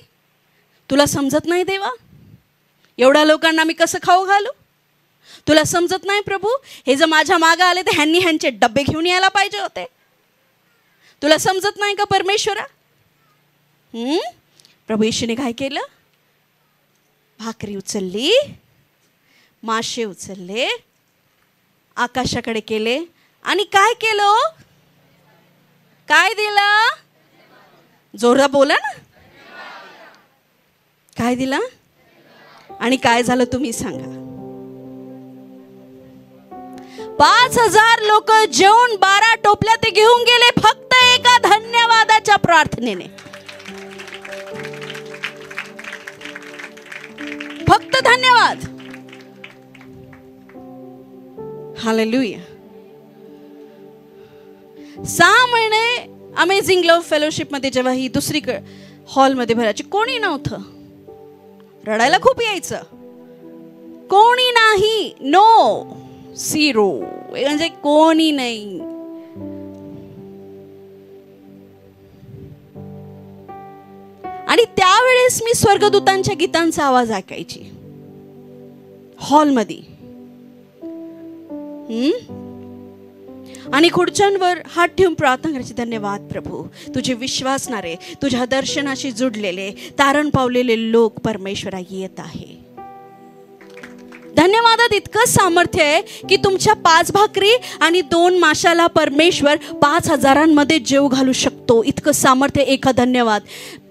A: तुला समजत नाही देवा, एवढ्या लोकांना मी कसं खाऊ घालू? तुला समजत नाही प्रभू, हे जर माझ्या मागे आले तर ह्यांनी ह्यांचे डब्बे घेऊन यायला पाहिजे होते. तुला समजत नाही का परमेश्वरा? प्रभू येशूने काय केलं? भाकरी उचलली, मासे उचलले, आकाशाकडे केले आणि काय केलं? काय दिलं? जोरदार बोला ना. काय दिला आणि काय झालं तुम्ही सांगा. 5,000 लोक जेवून 12 टोपल्या ते घेऊन गेले फक्त एका धन्यवादाच्या प्रार्थनेने. फक्त धन्यवाद. हालेलुया. 6 महिने अमेझिंग लव्ह फेलोशिप मध्ये जेव्हा ही दुसरी हॉलमध्ये भरायची, कोणी नव्हतं. रडायला खूप यायचं. कोणी नाही. नो, झिरो, म्हणजे कोणी नाही. आणि त्यावेळेस मी स्वर्गदूतांच्या गीतांचा आवाज ऐकायची हॉलमध्ये. आणि खुर्च्यांवर हात ठेवून प्रार्थना करायची. धन्यवाद प्रभू, तुझे विश्वासणारे, तुझ्या दर्शनाशी जुडलेले, तारण पावलेले लोक परमेश्वरा येत आहे. धन्यवादात इतकं सामर्थ्य आहे की तुमच्या 5 भाकरी आणि 2 माशाला परमेश्वर 5,000 जेव घालू शकतो. इतकं सामर्थ्य एका धन्यवाद.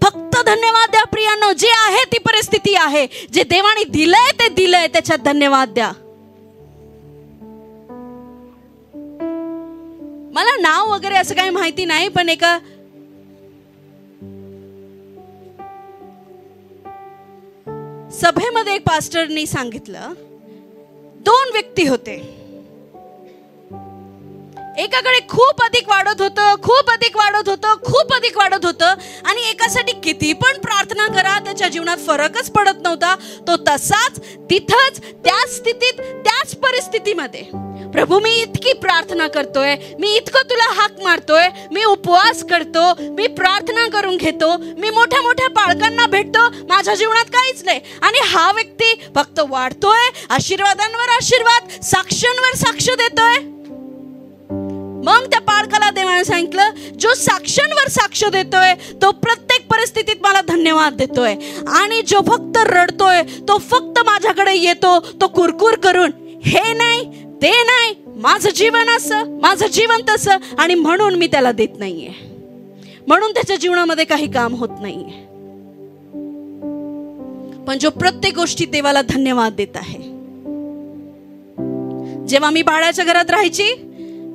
A: फक्त धन्यवाद द्या प्रियांनो. जे आहे ती परिस्थिती आहे, जे देवाने दिलंय ते दिलंय, त्याच्यात धन्यवाद द्या. मला नाव वगैरे असं काही माहिती नाही, पण एका सभेमध्ये एक पास्टरनी सांगितलं, 2 व्यक्ती होते. एकाकडे खूप अधिक वाढत होतं, खूप अधिक वाढत होतं, खूप अधिक वाढत होतं, आणि एकासाठी किती पण प्रार्थना करा त्याच्या जीवनात फरकच पडत नव्हता. तो तसाच तिथंच, त्याच स्थितीत, त्याच परिस्थितीमध्ये. प्रभू मी इतकी प्रार्थना करतोय, मी इतकं तुला हाक मारतोय, मी उपवास करतो, मी प्रार्थना करून घेतो, मी मोठ्या मोठ्या पालकांना भेटतो, माझ्या जीवनात काहीच नाही. आणि हा व्यक्ती फक्त वाढतोय, आशीर्वादांवर आशीर्वाद, साक्षांवर साक्ष देतोय. मग त्या पालकाला देवाने सांगितलं, जो साक्षांवर साक्ष देतोय तो प्रत्येक परिस्थितीत मला धन्यवाद देतोय. आणि जो फक्त रडतोय तो फक्त माझ्याकडे येतो, तो कुरकुर करून हे नाही ते नाही, माझं जीवन असं, माझं जीवन तसं, आणि म्हणून मी त्याला देत नाहीये, म्हणून त्याच्या जीवनामध्ये काही काम होत नाहीये. पण जो प्रत्येक गोष्टी देवाला धन्यवाद देत आहे. जेव्हा मी भाड्याच्या घरात राहायची,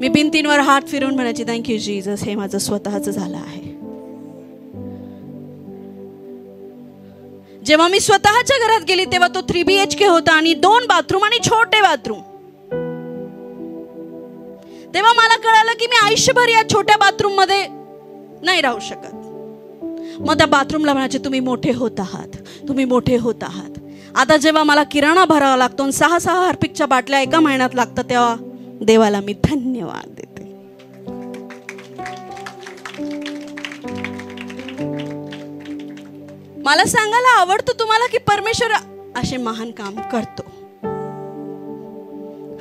A: मी भिंतींवर हात फिरून म्हणायची, थँक्यू जीसस, हे माझं स्वतःच झालं आहे. जेव्हा मी स्वतःच्या घरात गेली तेव्हा तो 3 BHK होता आणि 2 बाथरूम आणि छोटे बाथरूम. तेव्हा मला कळालं की मी आयुष्यभर या छोट्या बाथरूम मध्ये नाही राहू शकत. मग त्या बाथरूमला म्हणायचे, तुम्ही मोठे होत आहात, तुम्ही मोठे होत आहात. आता जेव्हा मला किराणा भरावा लागतो, 6 हार्पिकच्या बाटल्या एका महिन्यात लागतात, तेव्हा देवाला मी धन्यवाद देते. मला सांगायला आवडतं तुम्हाला की परमेश्वर असे महान काम करतो.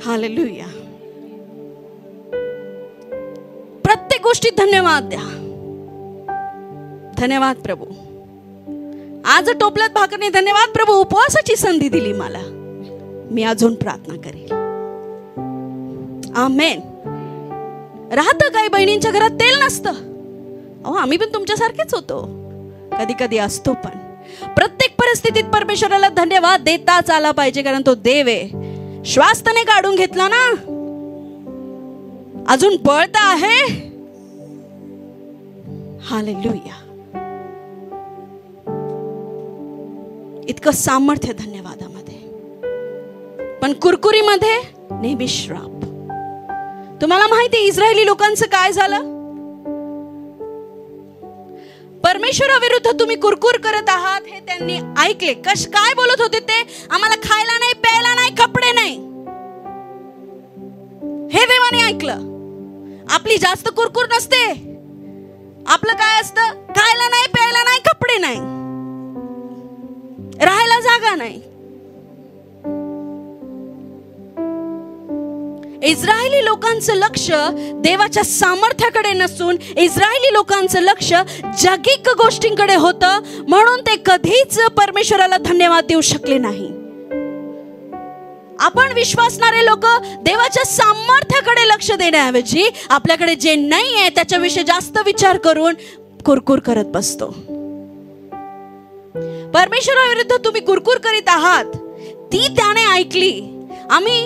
A: हालेलुया. प्रत्येक गोष्टीत धन्यवाद द्या. धन्यवाद प्रभू, आज टोपल्यात भाकरने, धन्यवाद प्रभू उपवासाची संधी दिली मला, मी अजून प्रार्थना करेल. आमेन. राहतं काही बहिणींच्या घरात तेल नसतं. अहो, आम्ही पण तुमच्यासारखेच होतो, कधी कधी असतो. पण प्रत्येक परिस्थितीत परमेश्वराला धन्यवाद देताच आला पाहिजे, कारण तो देव आहे. श्वास त्याने काढून घेतला ना, अजून पळत आहे. हालेलुया. इतकं सामर्थ्य धन्यवादामध्ये, पण कुरकुरीमध्ये नेहमी श्राप. तुम्हाला माहिती आहे इस्रायली लोकांचं काय झालं? परमेश्वराविरुद्ध तुम्ही कुरकुर करत आहात हे त्यांनी ऐकले. काय बोलत होते ते? आम्हाला खायला नाही, प्यायला नाही, कपडे नाही. हे देवाने ऐकलं. आपली जास्त कुरकुर नसते. आपलं काय असतं? खायला नाही, प्यायला नाही, कपडे नाही, राहायला जागा नाही. इस्रायली लोकांचं लक्ष देवाच्या सामर्थ्याकडे नसून इस्रायली लोकांचं लक्ष जागिक गोष्टींकडे होतं, म्हणून ते कधीच परमेश्वराला धन्यवाद देऊ शकले नाही. आपण विश्वासणारे लोक देवाच्या सामर्थ्याकडे लक्ष देण्याऐवजी आपल्याकडे जे नाही आहे त्याच्याविषयी जास्त विचार करून कुरकुर करत बसतो. परमेश्वराविरुद्ध तुम्ही कुरकुर करीत आहात, ती त्याने ऐकली. आम्ही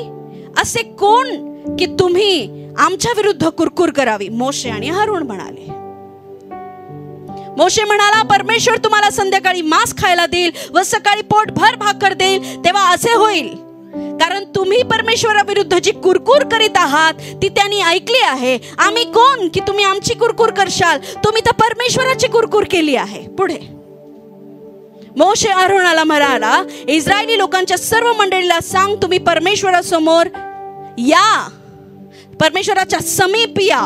A: असे कोण की तुम्ही आमच्या विरुद्ध कुरकुर करावी? मोशे आणि हारून म्हणाले. मोशे म्हणाला, परमेश्वर तुम्हाला संध्याकाळी मांस खायला देईल व सकाळी पोटभर भाकर देईल, तेव्हा असे होईल कारण तुम्ही परमेश्वराविरुद्ध जी कुरकुर करीत आहात ती त्यांनी ऐकली आहे. आम्ही कोण की तुम्ही आमची कुरकुर करशाल? तुम्ही तर परमेश्वराची कुरकुर केली आहे. पुढे मोशे आरोनाला म्हणाला, इस्रायली लोकांच्या सर्व मंडळीला सांग, तुम्ही परमेश्वरासमोर या, परमेश्वराच्या समीप या,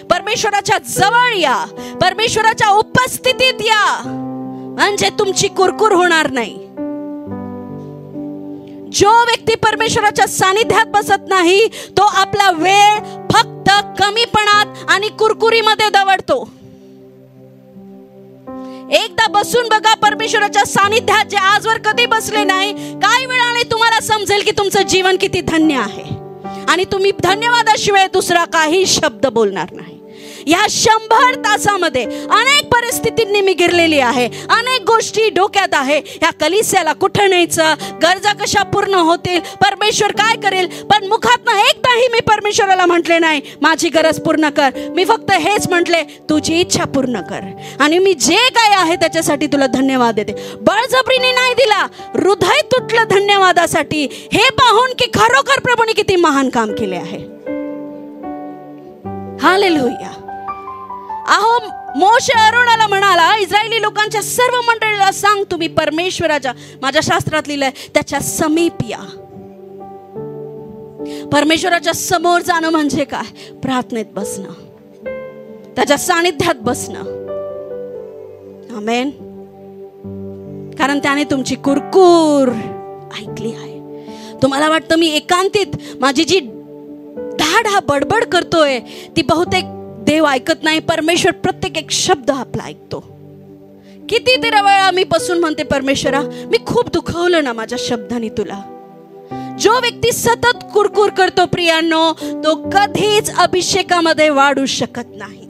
A: परमेश्वराच्या जवळ या, परमेश्वराच्या उपस्थितीत या, म्हणजे तुमची कुरकुर होणार नाही. जो व्यक्ती परमेश्वराच्या सानिध्यात बसत नाही तो आपला वेळ फक्त कमीपणात आणि कुरकुरीमध्ये दवडतो. एकदा बसून बघा परमेश्वराच्या सानिध्यात, जे आजवर कधी बसले नाही, काही वेळाने तुम्हाला समजेल की तुमचं जीवन किती धन्य आहे आणि तुम्ही धन्यवादाशिवाय दुसरा काही शब्द बोलणार नाही. या 100 तासामध्ये अनेक परिस्थितींनी मी गिरलेली आहे, अनेक गोष्टी डोक्यात आहे. या कलिसियाला कुठं न्यायचं, गरजा कशा पूर्ण होतील, परमेश्वर काय करेल, पण मुखातनं एकदाही मी परमेश्वराला म्हटले नाही माझी गरज पूर्ण कर. मी फक्त हेच म्हटले, तुझी इच्छा पूर्ण कर आणि मी जे काय आहे त्याच्यासाठी तुला धन्यवाद देते. बळजबरीने नाही दिला, हृदय तुटलं धन्यवादासाठी, हे पाहून की खरोखर प्रभूने किती महान काम केले आहे. हालेलुया. अहो, मोशे आरोनाला म्हणाला, इस्रायली लोकांच्या सर्व मंडळीला सांग, तुम्ही परमेश्वराच्या, माझ्या शास्त्रात लिहिलंय, त्याच्या समीप या. परमेश्वराच्या समोर जाणं म्हणजे काय? प्रार्थनेत बसणं, त्याच्या सानिध्यात बसणं. आमेन. कारण त्याने तुमची कुरकुर ऐकली आहे. तुम्हाला वाटतं मी एकांतीत माझी जी धाड हा बडबड करतोय ती बहुतेक देव ऐकत नाही. परमेश्वर प्रत्येक एक शब्द आपला ऐकतो. कितीतरी वेळा मी बसून म्हणते, परमेश्वरा मी खूप दुखवलं ना माझ्या शब्दाने तुला. जो व्यक्ती सतत कुरकुर करतो प्रियांनो, तो कधीच अभिषेकामध्ये वाढू शकत नाही.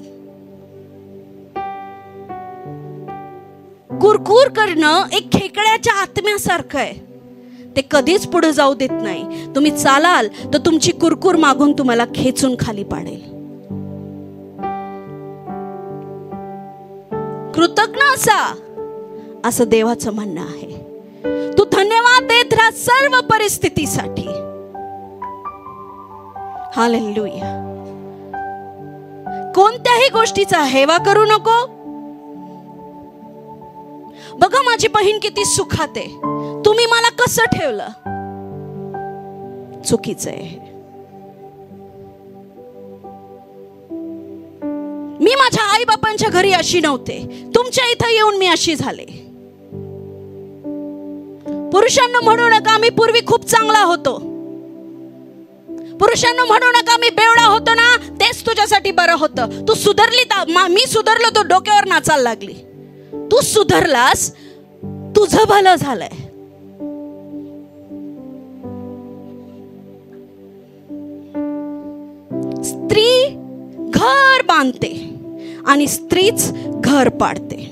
A: कुरकुर करणं एक खेकड्याच्या आत्म्यासारखं आहे, ते कधीच पुढे जाऊ देत नाही. तुम्ही चालाल तर तुमची कुरकुर मागून तुम्हाला खेचून खाली पाडेल. कृतज्ञ असा, असं देवाचं म्हणणं आहे. तू धन्यवाद देत राहा सर्व परिस्थितीसाठी. हालेलुया. कोणत्याही गोष्टीचा हेवा करू नको. बघा माझी बहीण किती सुखात आहे, तुम्ही मला कसं ठेवलं, चुकीचं आहे. मी माझ्या आई बापांच्या घरी अशी नव्हते, तुमच्या इथं येऊन मी अशी झाले. पुरुषांना म्हणू नका मी पूर्वी खूप चांगला होतो. पुरुषांना म्हणू नका मी बेवडा होतो ना, तेच तुझ्यासाठी बरं होतं. तू सुधारली, मी सुधारलो, तो डोक्यावर नाचायला लागली. तू सुधारलास, तुझं भलं झालंय. स्त्री घर बांधते आणि स्त्रीच घर पाडते.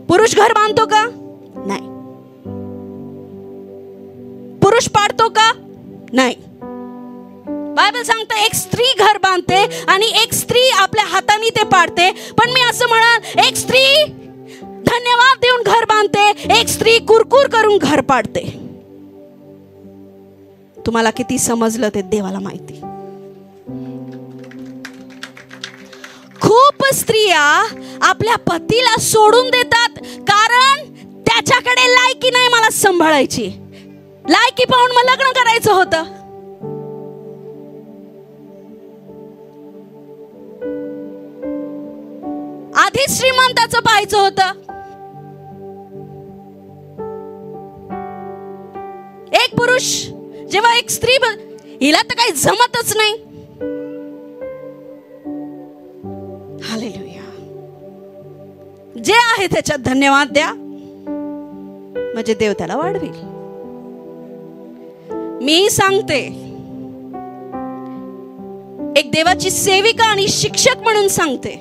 A: पुरुष घर बांधतो का? नाही. पुरुष पाडतो का? नाही. बायबल सांगते एक स्त्री घर बांधते आणि एक स्त्री आपल्या हाताने ते पाडते. पण मी असं म्हणत, एक स्त्री धन्यवाद देऊन घर बांधते, एक स्त्री कुरकुर करून घर पाडते. तुम्हाला किती समजलं ते देवाला माहिती. खूप स्त्रिया आपल्या पतीला सोडून देतात कारण त्याच्याकडे लायकी नाही मला सांभाळायची. लायकी पाहून मला लग्न करायचं होतं. आधीच श्रीमंताचं पाहायचं होतं. एक पुरुष जेव्हा एक स्त्री, हिला तर काही जमतच नाही. हालेलुया. जे आहे त्याच्यात धन्यवाद द्या, म्हणजे देव त्याला वाढवेल. मी सांगते, एक देवाची सेविका आणि शिक्षक म्हणून सांगते,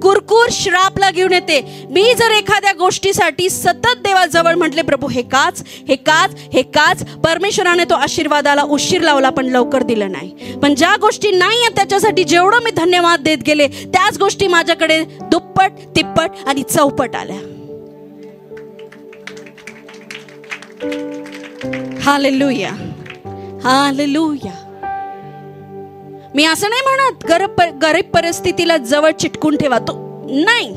A: कुरकुर श्रापला घेऊन येते. मी जर एखाद्या गोष्टीसाठी सतत देवाजवळ म्हटले, प्रभू हे काच, हे काच, हे काच, परमेश्वराने तो आशीर्वादाला उशीर लावला पण लवकर दिलं नाही. पण ज्या गोष्टी नाही आहेत त्याच्यासाठी जेवढं मी धन्यवाद देत गेले, त्याच गोष्टी माझ्याकडे दुप्पट, तिप्पट आणि चौपट आल्या. Hallelujah, hallelujah. मी असं नाही म्हणत गरीब परिस्थितीला जवळ चिटकून ठेवा, तो नाही,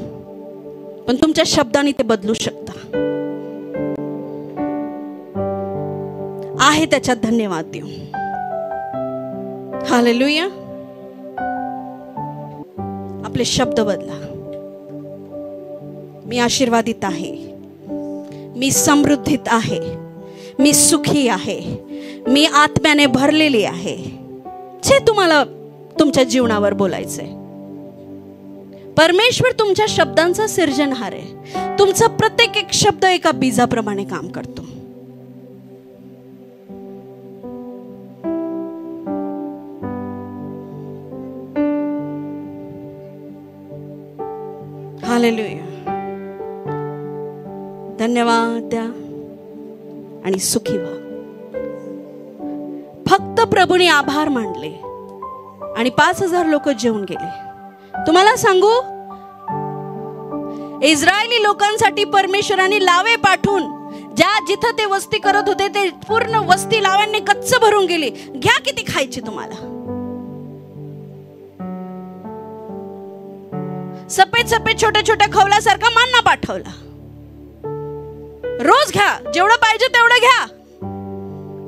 A: पण तुमच्या शब्दाने ते बदलू शकता. आहे त्याच्यात धन्यवाद देऊ. हालेलुया. आपले शब्द बदला. मी आशीर्वादित आहे, मी समृद्धीत आहे, मी सुखी आहे, मी आत्म्याने भरलेली आहे. जे तुम्हाला तुमच्या जीवनावर बोलायचंय, परमेश्वर तुमच्या शब्दांचा सिर्जनहार आहे. तुमचा प्रत्येक एक शब्द एका बीजाप्रमाणे काम करतो. हालेलुया. धन्यवाद द्या आणि सुखी व्हा. फक्त प्रभूने आभार मानले आणि 5,000 लोक जेवून गेले. तुम्हाला सांगू, इस्रायली लोकांसाठी परमेश्वराने लावे पाठवून जिथं ते वस्ती करत होते ते पूर्ण वस्ती लाव्यांनी गच्च भरून गेली. घ्या किती खायची तुम्हाला. सफेद सफेद छोट्या छोट्या खवल्यासारखा मान्ना पाठवला. रोज घ्या, जेवढं पाहिजे तेवढं घ्या.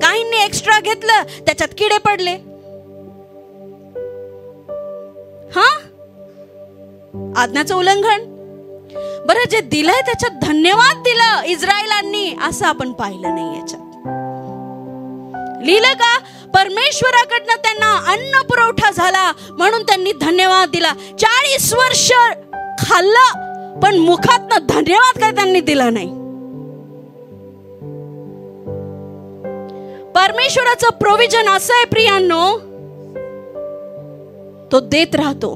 A: काहींनी एक्स्ट्रा घेतलं, त्याच्यात किडे पडले. हा, आज्ञाचं उल्लंघन. बरं, जे दिलंय त्याच्यात धन्यवाद दिलं इस्रायलांनी, असं आपण पाहिलं नाही. याच्यात लिहिलं का? परमेश्वराकडनं त्यांना अन्न पुरवठा झाला म्हणून त्यांनी धन्यवाद दिला. 40 वर्ष खाल्लं पण मुखातनं धन्यवाद काय त्यांनी दिला नाही. परमेश्वराचं प्रोव्हिजन असं आहे प्रियांनो, तो देत राहतो.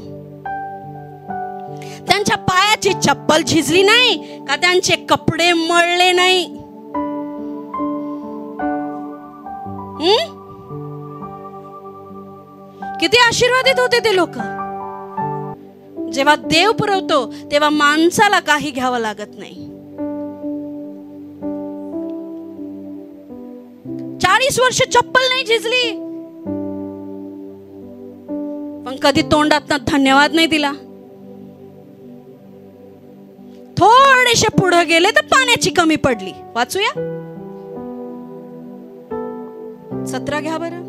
A: त्यांच्या पायाची चप्पल झिजली नाही का त्यांचे कपडे मळले नाही. किती आशीर्वादित होते ते लोक. जेव्हा देव पुरवतो तेव्हा माणसाला काही घ्यावं लागत नाही. 40 वर्ष चप्पल नाही झिजली, पण कधी तोंडातनं धन्यवाद नाही दिला. थोडेसे पुढे गेले तर पाण्याची कमी पडली. वाचूया 17 घ्या बरं.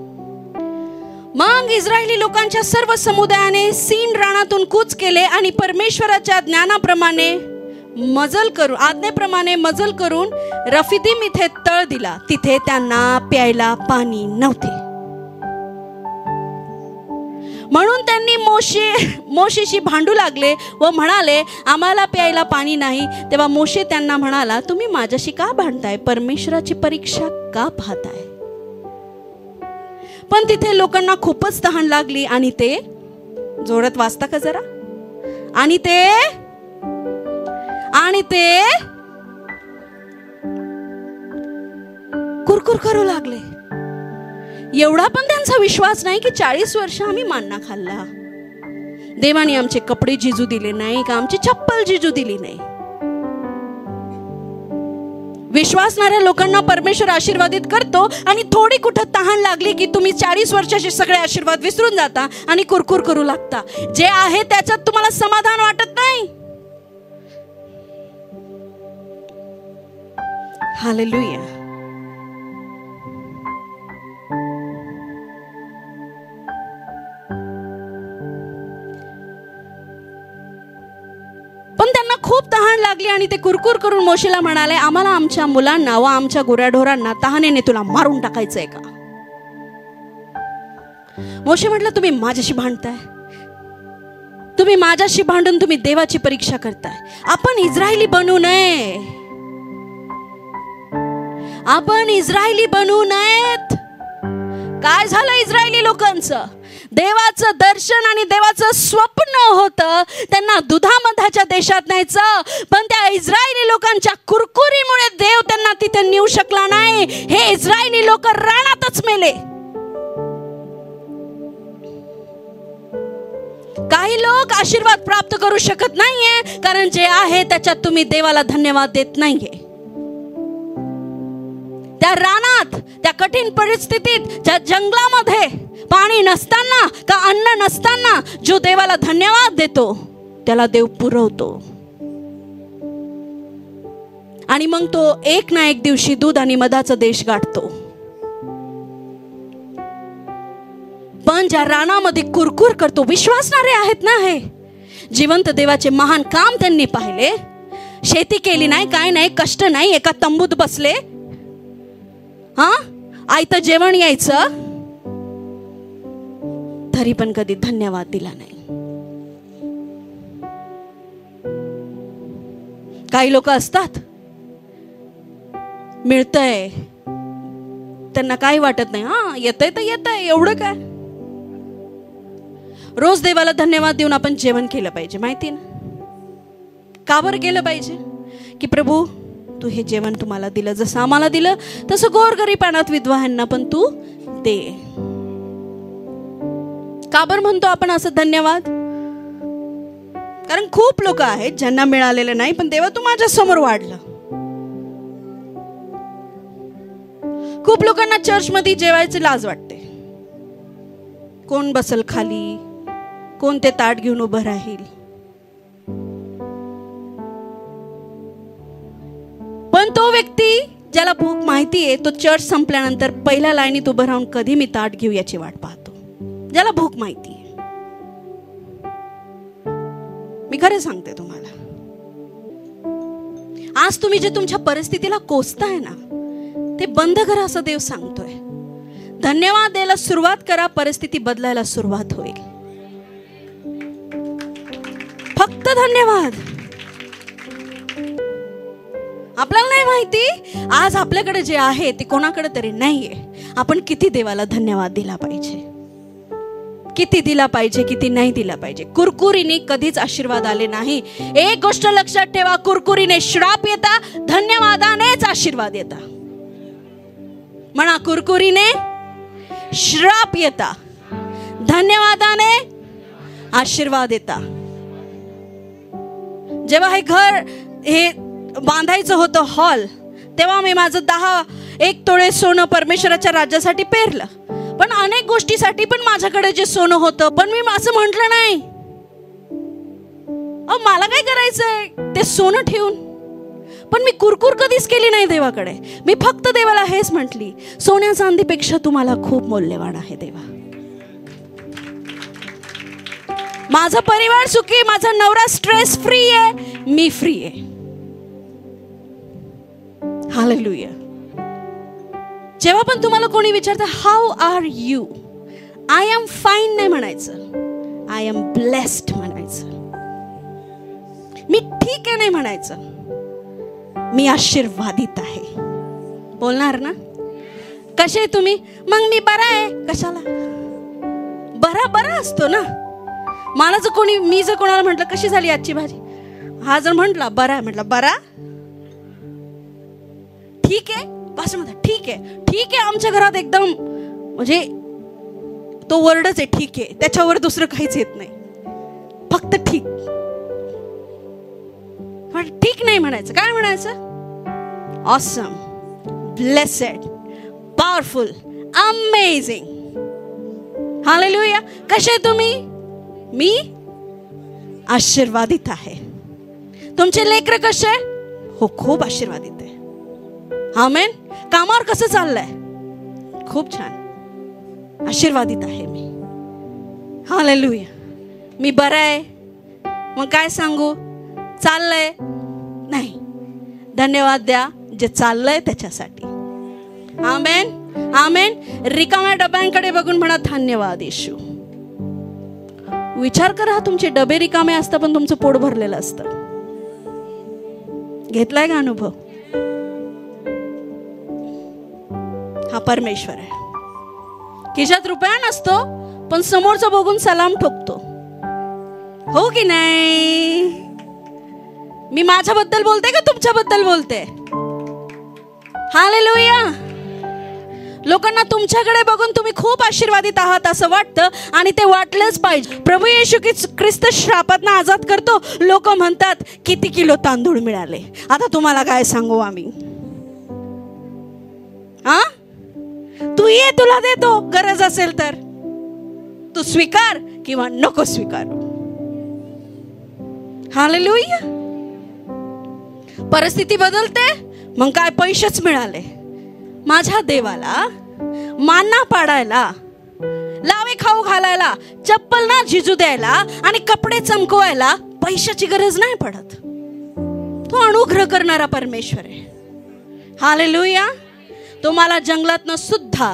A: मग इस्रायली लोकांच्या सर्व समुदायाने सीन रानातून कूच केले आणि परमेश्वराच्या ज्ञानाप्रमाणे आज्ञेप्रमाणे मजल करून रफिदीम इथे तळ दिला. तिथे त्यांना प्यायला पाणी नव्हते. म्हणून त्यांनी मोशेशी भांडू लागले व म्हणाले, आम्हाला प्यायला पाणी नाही. तेव्हा मोशे त्यांना म्हणाला, तुम्ही माझ्याशी का भांडताय? परमेश्वराची परीक्षा का पाहताय? पण तिथे लोकांना खूपच तहान लागली आणि ते, जोरात वाचता का जरा, आणि ते कुरकुर करू लागले. एवढा पण त्यांचा विश्वास नाही की 40 वर्ष आम्ही मान्ना खाल्ला, देवाने आमचे कपडे जिजू दिले नाही का आमची चप्पल जिजू दिली नाही. विश्वासणाऱ्या लोकांना परमेश्वर आशीर्वादित करतो आणि थोडी कुठं तहान लागली की तुम्ही 40 वर्षाचे सगळे आशीर्वाद विसरून जाता आणि कुरकुर करू लागता. जे आहे त्याच्यात तुम्हाला समाधान वाटत नाही. हालेलुया. पण त्यांना खूप तहान लागली आणि ते कुरकुर करून मोशेला म्हणाले, आम्हाला आमच्या मुलांना व आमच्या गुराढोरांना तहानेने तुला मारून टाकायचंय का? मोशे म्हटलं, तुम्ही माझ्याशी भांडताय, तुम्ही माझ्याशी भांडून तुम्ही देवाची परीक्षा करताय. आपण इस्रायली बनू नये, आपण इस्रायली बनू नयेत. काय झालं इस्रायली लोकांचं? देवाचं दर्शन आणि देवाचं स्वप्न होतं त्यांना दुधामधाच्या देशात न्यायचं, पण त्या इस्रायली लोकांच्या कुरकुरीमुळे देव त्यांना तिथे नेऊ शकला नाही. हे इस्रायली लोक रानातच मेले. काही लोक आशीर्वाद प्राप्त करू शकत नाहीये कारण जे आहे त्याच्यात तुम्ही देवाला धन्यवाद देत नाहीये. त्या रानात, त्या कठीण परिस्थितीत, त्या जंगलामध्ये पाणी नसताना का अन्न नसताना जो देवाला धन्यवाद देतो त्याला देव पुरवतो. आणि मग तो एक ना एक दिवशी दूध आणि मधाचा देश गाठतो. पण ज्या रानामध्ये कुरकुर करतो, विश्वासणारे आहेत ना, हे जिवंत देवाचे महान काम त्यांनी पाहिले. शेती केली नाही, काय नाही, कष्ट नाही, एका तंबूत बसले, आयतं जेवण यायचं, तरी पण कधी धन्यवाद दिला नाही. काही लोक असतात, मिळतंय त्यांना काही वाटत नाही, येतंय तर येतंय, एवढं काय. रोज देवाला धन्यवाद देऊन आपण जेवण केलं पाहिजे, माहिती ना? का बरं केलं पाहिजे? की प्रभू तू हे जेवण तुम्हाला दिलं, जसं आम्हाला दिलं तसं गोरगरीबांना, विधवांना पण तू दे. का बरं म्हणतो आपण असं धन्यवाद? कारण खूप लोक आहेत ज्यांना मिळालेलं नाही, पण देवा तू माझ्या समोर वाढलं. खूप लोकांना चर्च मध्ये जेवायची लाज वाटते. कोण बसल खाली, कोण ते ताट घेऊन उभं राहील. पण तो व्यक्ती ज्याला भूक माहिती आहे, तो चर्च संपल्यानंतर पहिल्या लाईनीत उभं राहून कधी मी ताट घेऊ याची वाट पाहतो. ज्याला भूक माहिती आहे. मी खरं सांगते तुम्हाला, आज तुम्ही जे तुमच्या परिस्थितीला कोसताय ना, ते बंद करा असं देव सांगतोय. धन्यवाद द्यायला सुरुवात करा, परिस्थिती बदलायला सुरुवात होईल. फक्त धन्यवाद. आपल्याला नाही माहिती आज आपल्याकडे जे आहे ते कोणाकडे तरी नाहीये. आपण किती देवाला धन्यवाद दिला पाहिजे, किती दिला पाहिजे, किती नाही दिला पाहिजे. कुरकुरीने कधीच आशीर्वाद आले नाही. एक गोष्ट लक्षात ठेवा, कुरकुरीने श्राप येता, धन्यवादानेच आशीर्वाद येता. म्हणा, कुरकुरीने श्राप येता, धन्यवादाने आशीर्वाद येता. जेव्हा हे घर हे बांधायचं होतं हॉल, तेव्हा मी माझं 10 तोळे सोनं परमेश्वराच्या राज्यासाठी पेरलं. पण अनेक गोष्टीसाठी पण माझ्याकडे जे सोनं होतं, पण मी असं म्हटलं नाही, मला काय करायचंय ते सोनं ठेवून. पण मी कुरकुर कधीच केली नाही देवाकडे. मी फक्त देवाला हेच म्हटली, सोन्या चांदीपेक्षा तुम्हाला खूप मौल्यवान आहे देवा. माझा परिवार सुखी, माझा नवरा स्ट्रेस फ्री आहे, मी फ्री आहे. हालेलुया. जेव्हा पण तुम्हाला कोणी विचारतं how are you, I am fine नाही म्हणायचं, आय एम ब्लेस्ड म्हणायचं. मी ठीक आहे नाही म्हणायचं, मी आशीर्वादित आहे. बोलणार ना, कसे तुम्ही? मग मी बरा आहे. कशाला बरा असतो ना. मला जर कोणी, मी जर कोणाला म्हटलं कशी झाली आजची भाजी, हा जर म्हटला बरा आहे, म्हटलं बरा ठीक आहे, बस म्हणतात ठीक आहे. ठीक आहे आमच्या घरात एकदम म्हणजे तो वर्डच आहे, ठीक आहे. त्याच्यावर दुसरं काहीच येत नाही, फक्त ठीक. ठीक नाही म्हणायचं, काय म्हणायचं? Awesome, blessed, powerful, amazing. Hallelujah. कसे तुम्ही? मी आशीर्वादित आहे. तुमचे लेकरं कसे? हो, खूप आशीर्वादित आहे. आमेन. कामावर कसं चाललंय? खूप छान, आशीर्वादित आहे मी. हालेलुया. मी बरं आहे, मग काय सांगू? चाललंय नाही, धन्यवाद द्या जे चाललंय त्याच्यासाठी. आमेन, आमेन. रिकाम्या डब्यांकडे बघून म्हणा धन्यवाद येशू. विचार करा, तुमचे डबे रिकामे असतात पण तुमचं पोट भरलेलं असतं. घेतलाय का अनुभव? हा परमेश्वर आहे. खिशात रुपया नसतो पण समोरचं बघून सलाम ठोकतो, हो की नाही? मी माझ्याबद्दल बोलते का तुमच्याबद्दल बोलते? हालेलुया. लोकांना तुमच्याकडे बघून तुम्ही खूप आशीर्वादित आहात असं वाटतं आणि ते वाटलंच पाहिजे. प्रभू येशू ख्रिस्त श्रापातनं आजाद करतो. लोक म्हणतात किती किलो तांदूळ मिळाले. आता तुम्हाला काय सांगू आम्ही? हा, तू ये, तुला देतो गरज असेल तर. तू स्वीकार किंवा नको स्वीकारू. हालेलुया. परिस्थिती बदलते, मग काय पैसेच मिळाले. माझ्या देवाला मान्ना पाडायला, लावे खाऊ घालायला, चप्पल ना झिजू द्यायला आणि कपडे चमकवायला पैशाची गरज नाही पडत. तो अनुग्रह करणारा परमेश्वर आहे. हालेलुया. तुम्हाला जंगलातनं सुद्धा,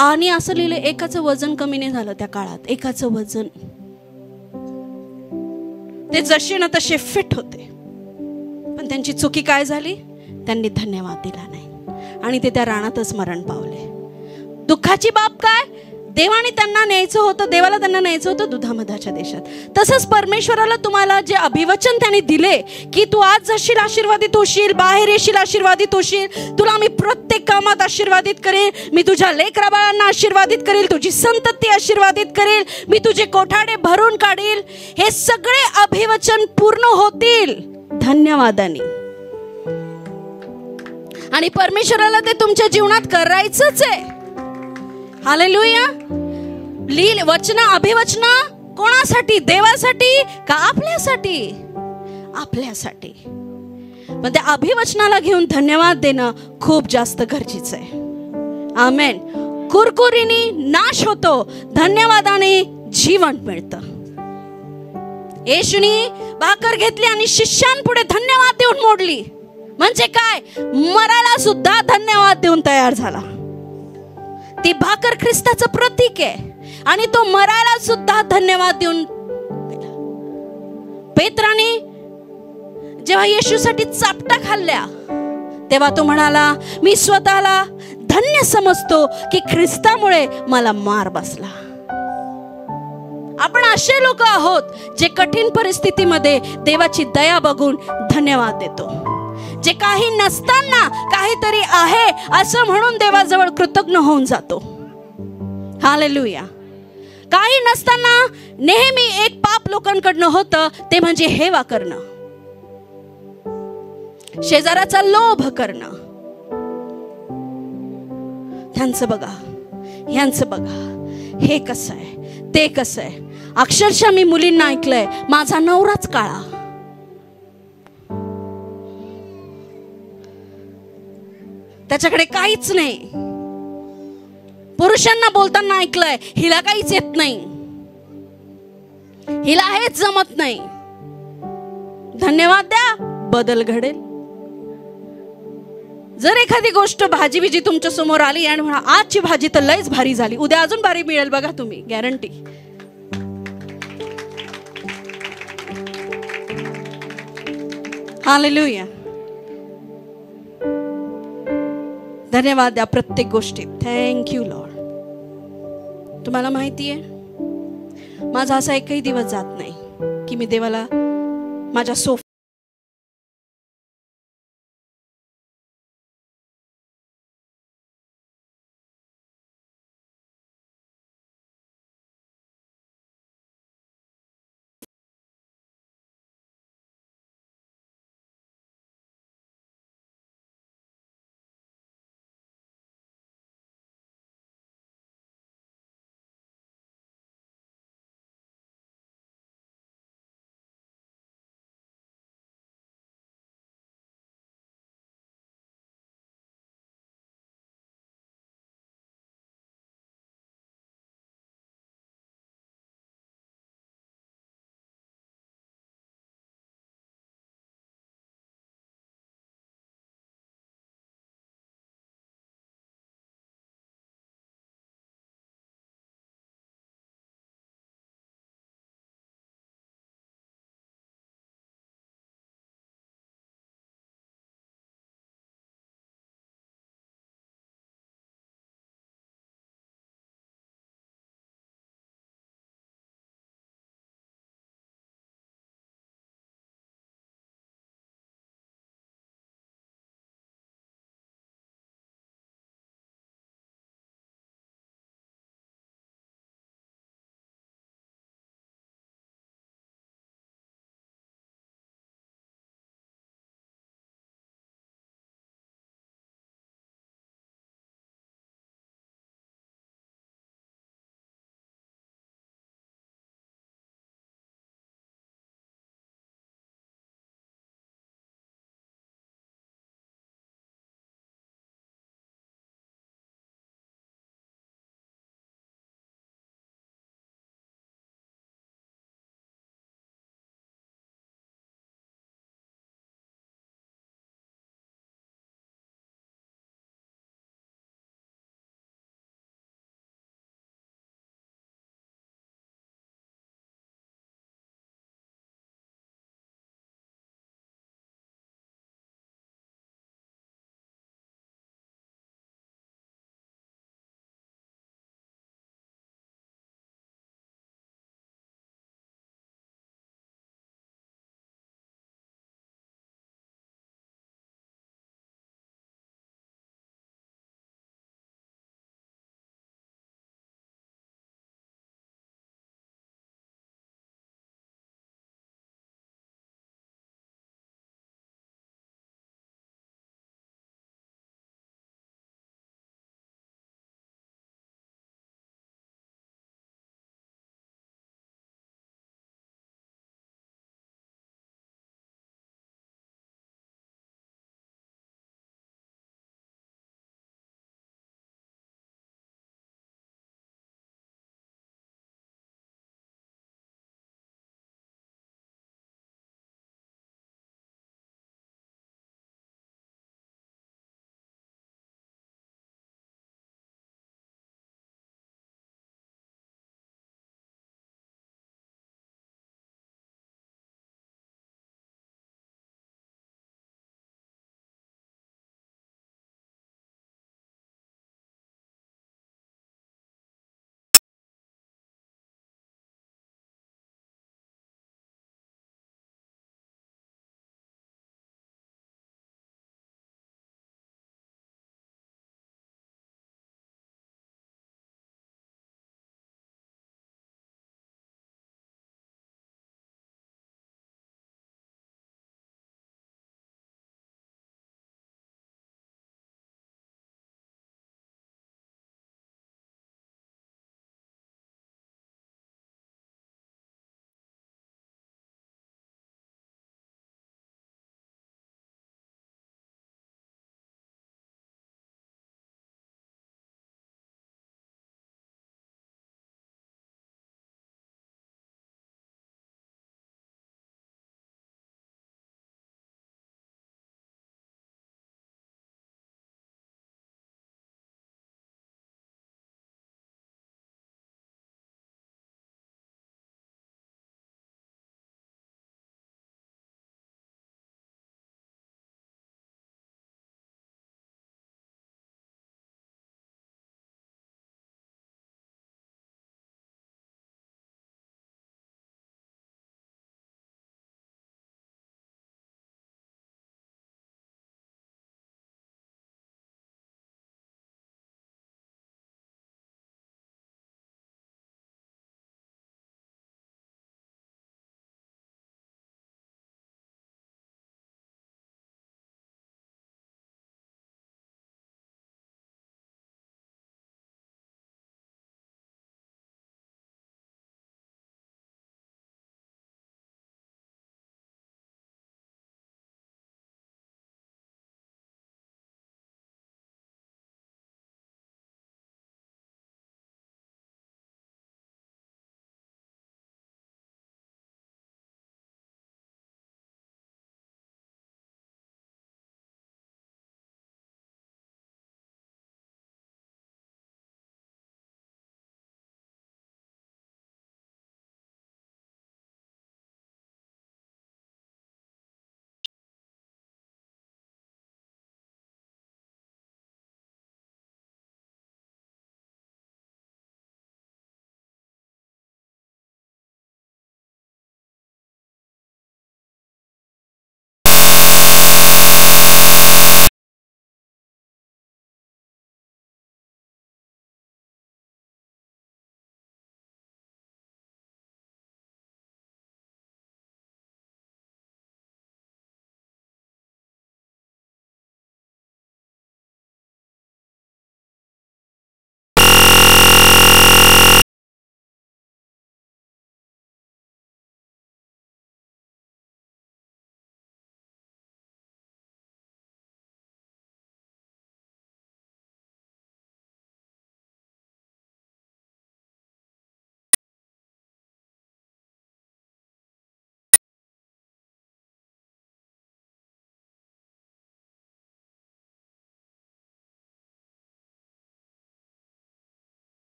A: आणि असं लिहिलं एकाचं वजन कमी नाही झालं त्या काळात. एकाचं वजन, ते जसे ना तसे फिट होते. पण त्यांची चुकी काय झाली? त्यांनी धन्यवाद दिला नाही आणि ते त्या रानातच मरण पावले. दुःखाची बाब काय? देवाने त्यांना न्यायचं होतं, देवाला त्यांना न्यायचं होतं दुधामधाच्या देशात. तसंच परमेश्वराला तुम्हाला जे अभिवचन त्याने दिले की तू आज जाशील आशीर्वादित होशील, बाहेर येशील आशीर्वादित होशील, तुला मी प्रत्येक कामात आशीर्वादित करेल, मी तुझ्या लेकरा बाळांना आशीर्वादित करेल, तुझी संतती आशीर्वादित करेल, मी तुझे कोठाडे भरून काढील. हे सगळे अभिवचन पूर्ण होतील धन्यवादाने. आणि परमेश्वराला ते तुमच्या जीवनात करायचंच आहे. हालेलुया. वचन, अभिवचन कोणासाठी? देवासाठी का आपल्यासाठी? आपल्यासाठी. पण त्या अभिवचनाला घेऊन धन्यवाद देणं खूप जास्त गरजेचं आहे. आमेन. कुरकुरीने नाश होतो, धन्यवादाने जीवन मिळतं. येशूनी भाकर घेतली आणि शिष्यांपुढे धन्यवाद देऊन मोडली. म्हणजे काय? मरायला सुद्धा धन्यवाद देऊन तयार झाला. ती भाकर ख्रिस्ताचं प्रतीक आहे आणि तो मरायला सुद्धा धन्यवाद देऊन. पेत्राने जेव्हा येशूसाठी चापटा खाल्ल्या तेव्हा तो म्हणाला, मी स्वतःला धन्य समजतो की ख्रिस्तामुळे मला मार बसला. आपण असे लोक आहोत जे कठीण परिस्थितीमध्ये देवाची दया बघून धन्यवाद देतो. जे काही नसताना काहीतरी आहे असं म्हणून देवाजवळ कृतज्ञ होऊन जातो. हालेलुया. काही नसताना नेहमी एक पाप लोकांकडनं होतं, ते म्हणजे हेवा करणं, शेजाराचा लोभ करणं. त्यांचं बघा, ह्यांचं बघा, हे कसं आहे, ते कसं आहे. अक्षरशः मी मुलींना ऐकलंय, माझा नवराच काळा. त्याच्याकडे काहीच नाही. पुरुषांना बोलताना ऐकलंय, हिला काहीच येत नाही, हिला हेच जमत नाही. धन्यवाद द्या, बदल घडेल. जर एखादी गोष्ट भाजी बिजी तुमच्या समोर आली आणि म्हणा, आजची भाजी तर लयच भारी झाली, उद्या अजून भारी मिळेल बघा, तुम्ही गॅरंटी. हालेलुया. धन्यवाद द्या प्रत्येक गोष्टीत. Thank you Lord. तुम्हाला माहिती आहे, माझा असा एकही दिवस जात नाही की मी देवाला माझ्या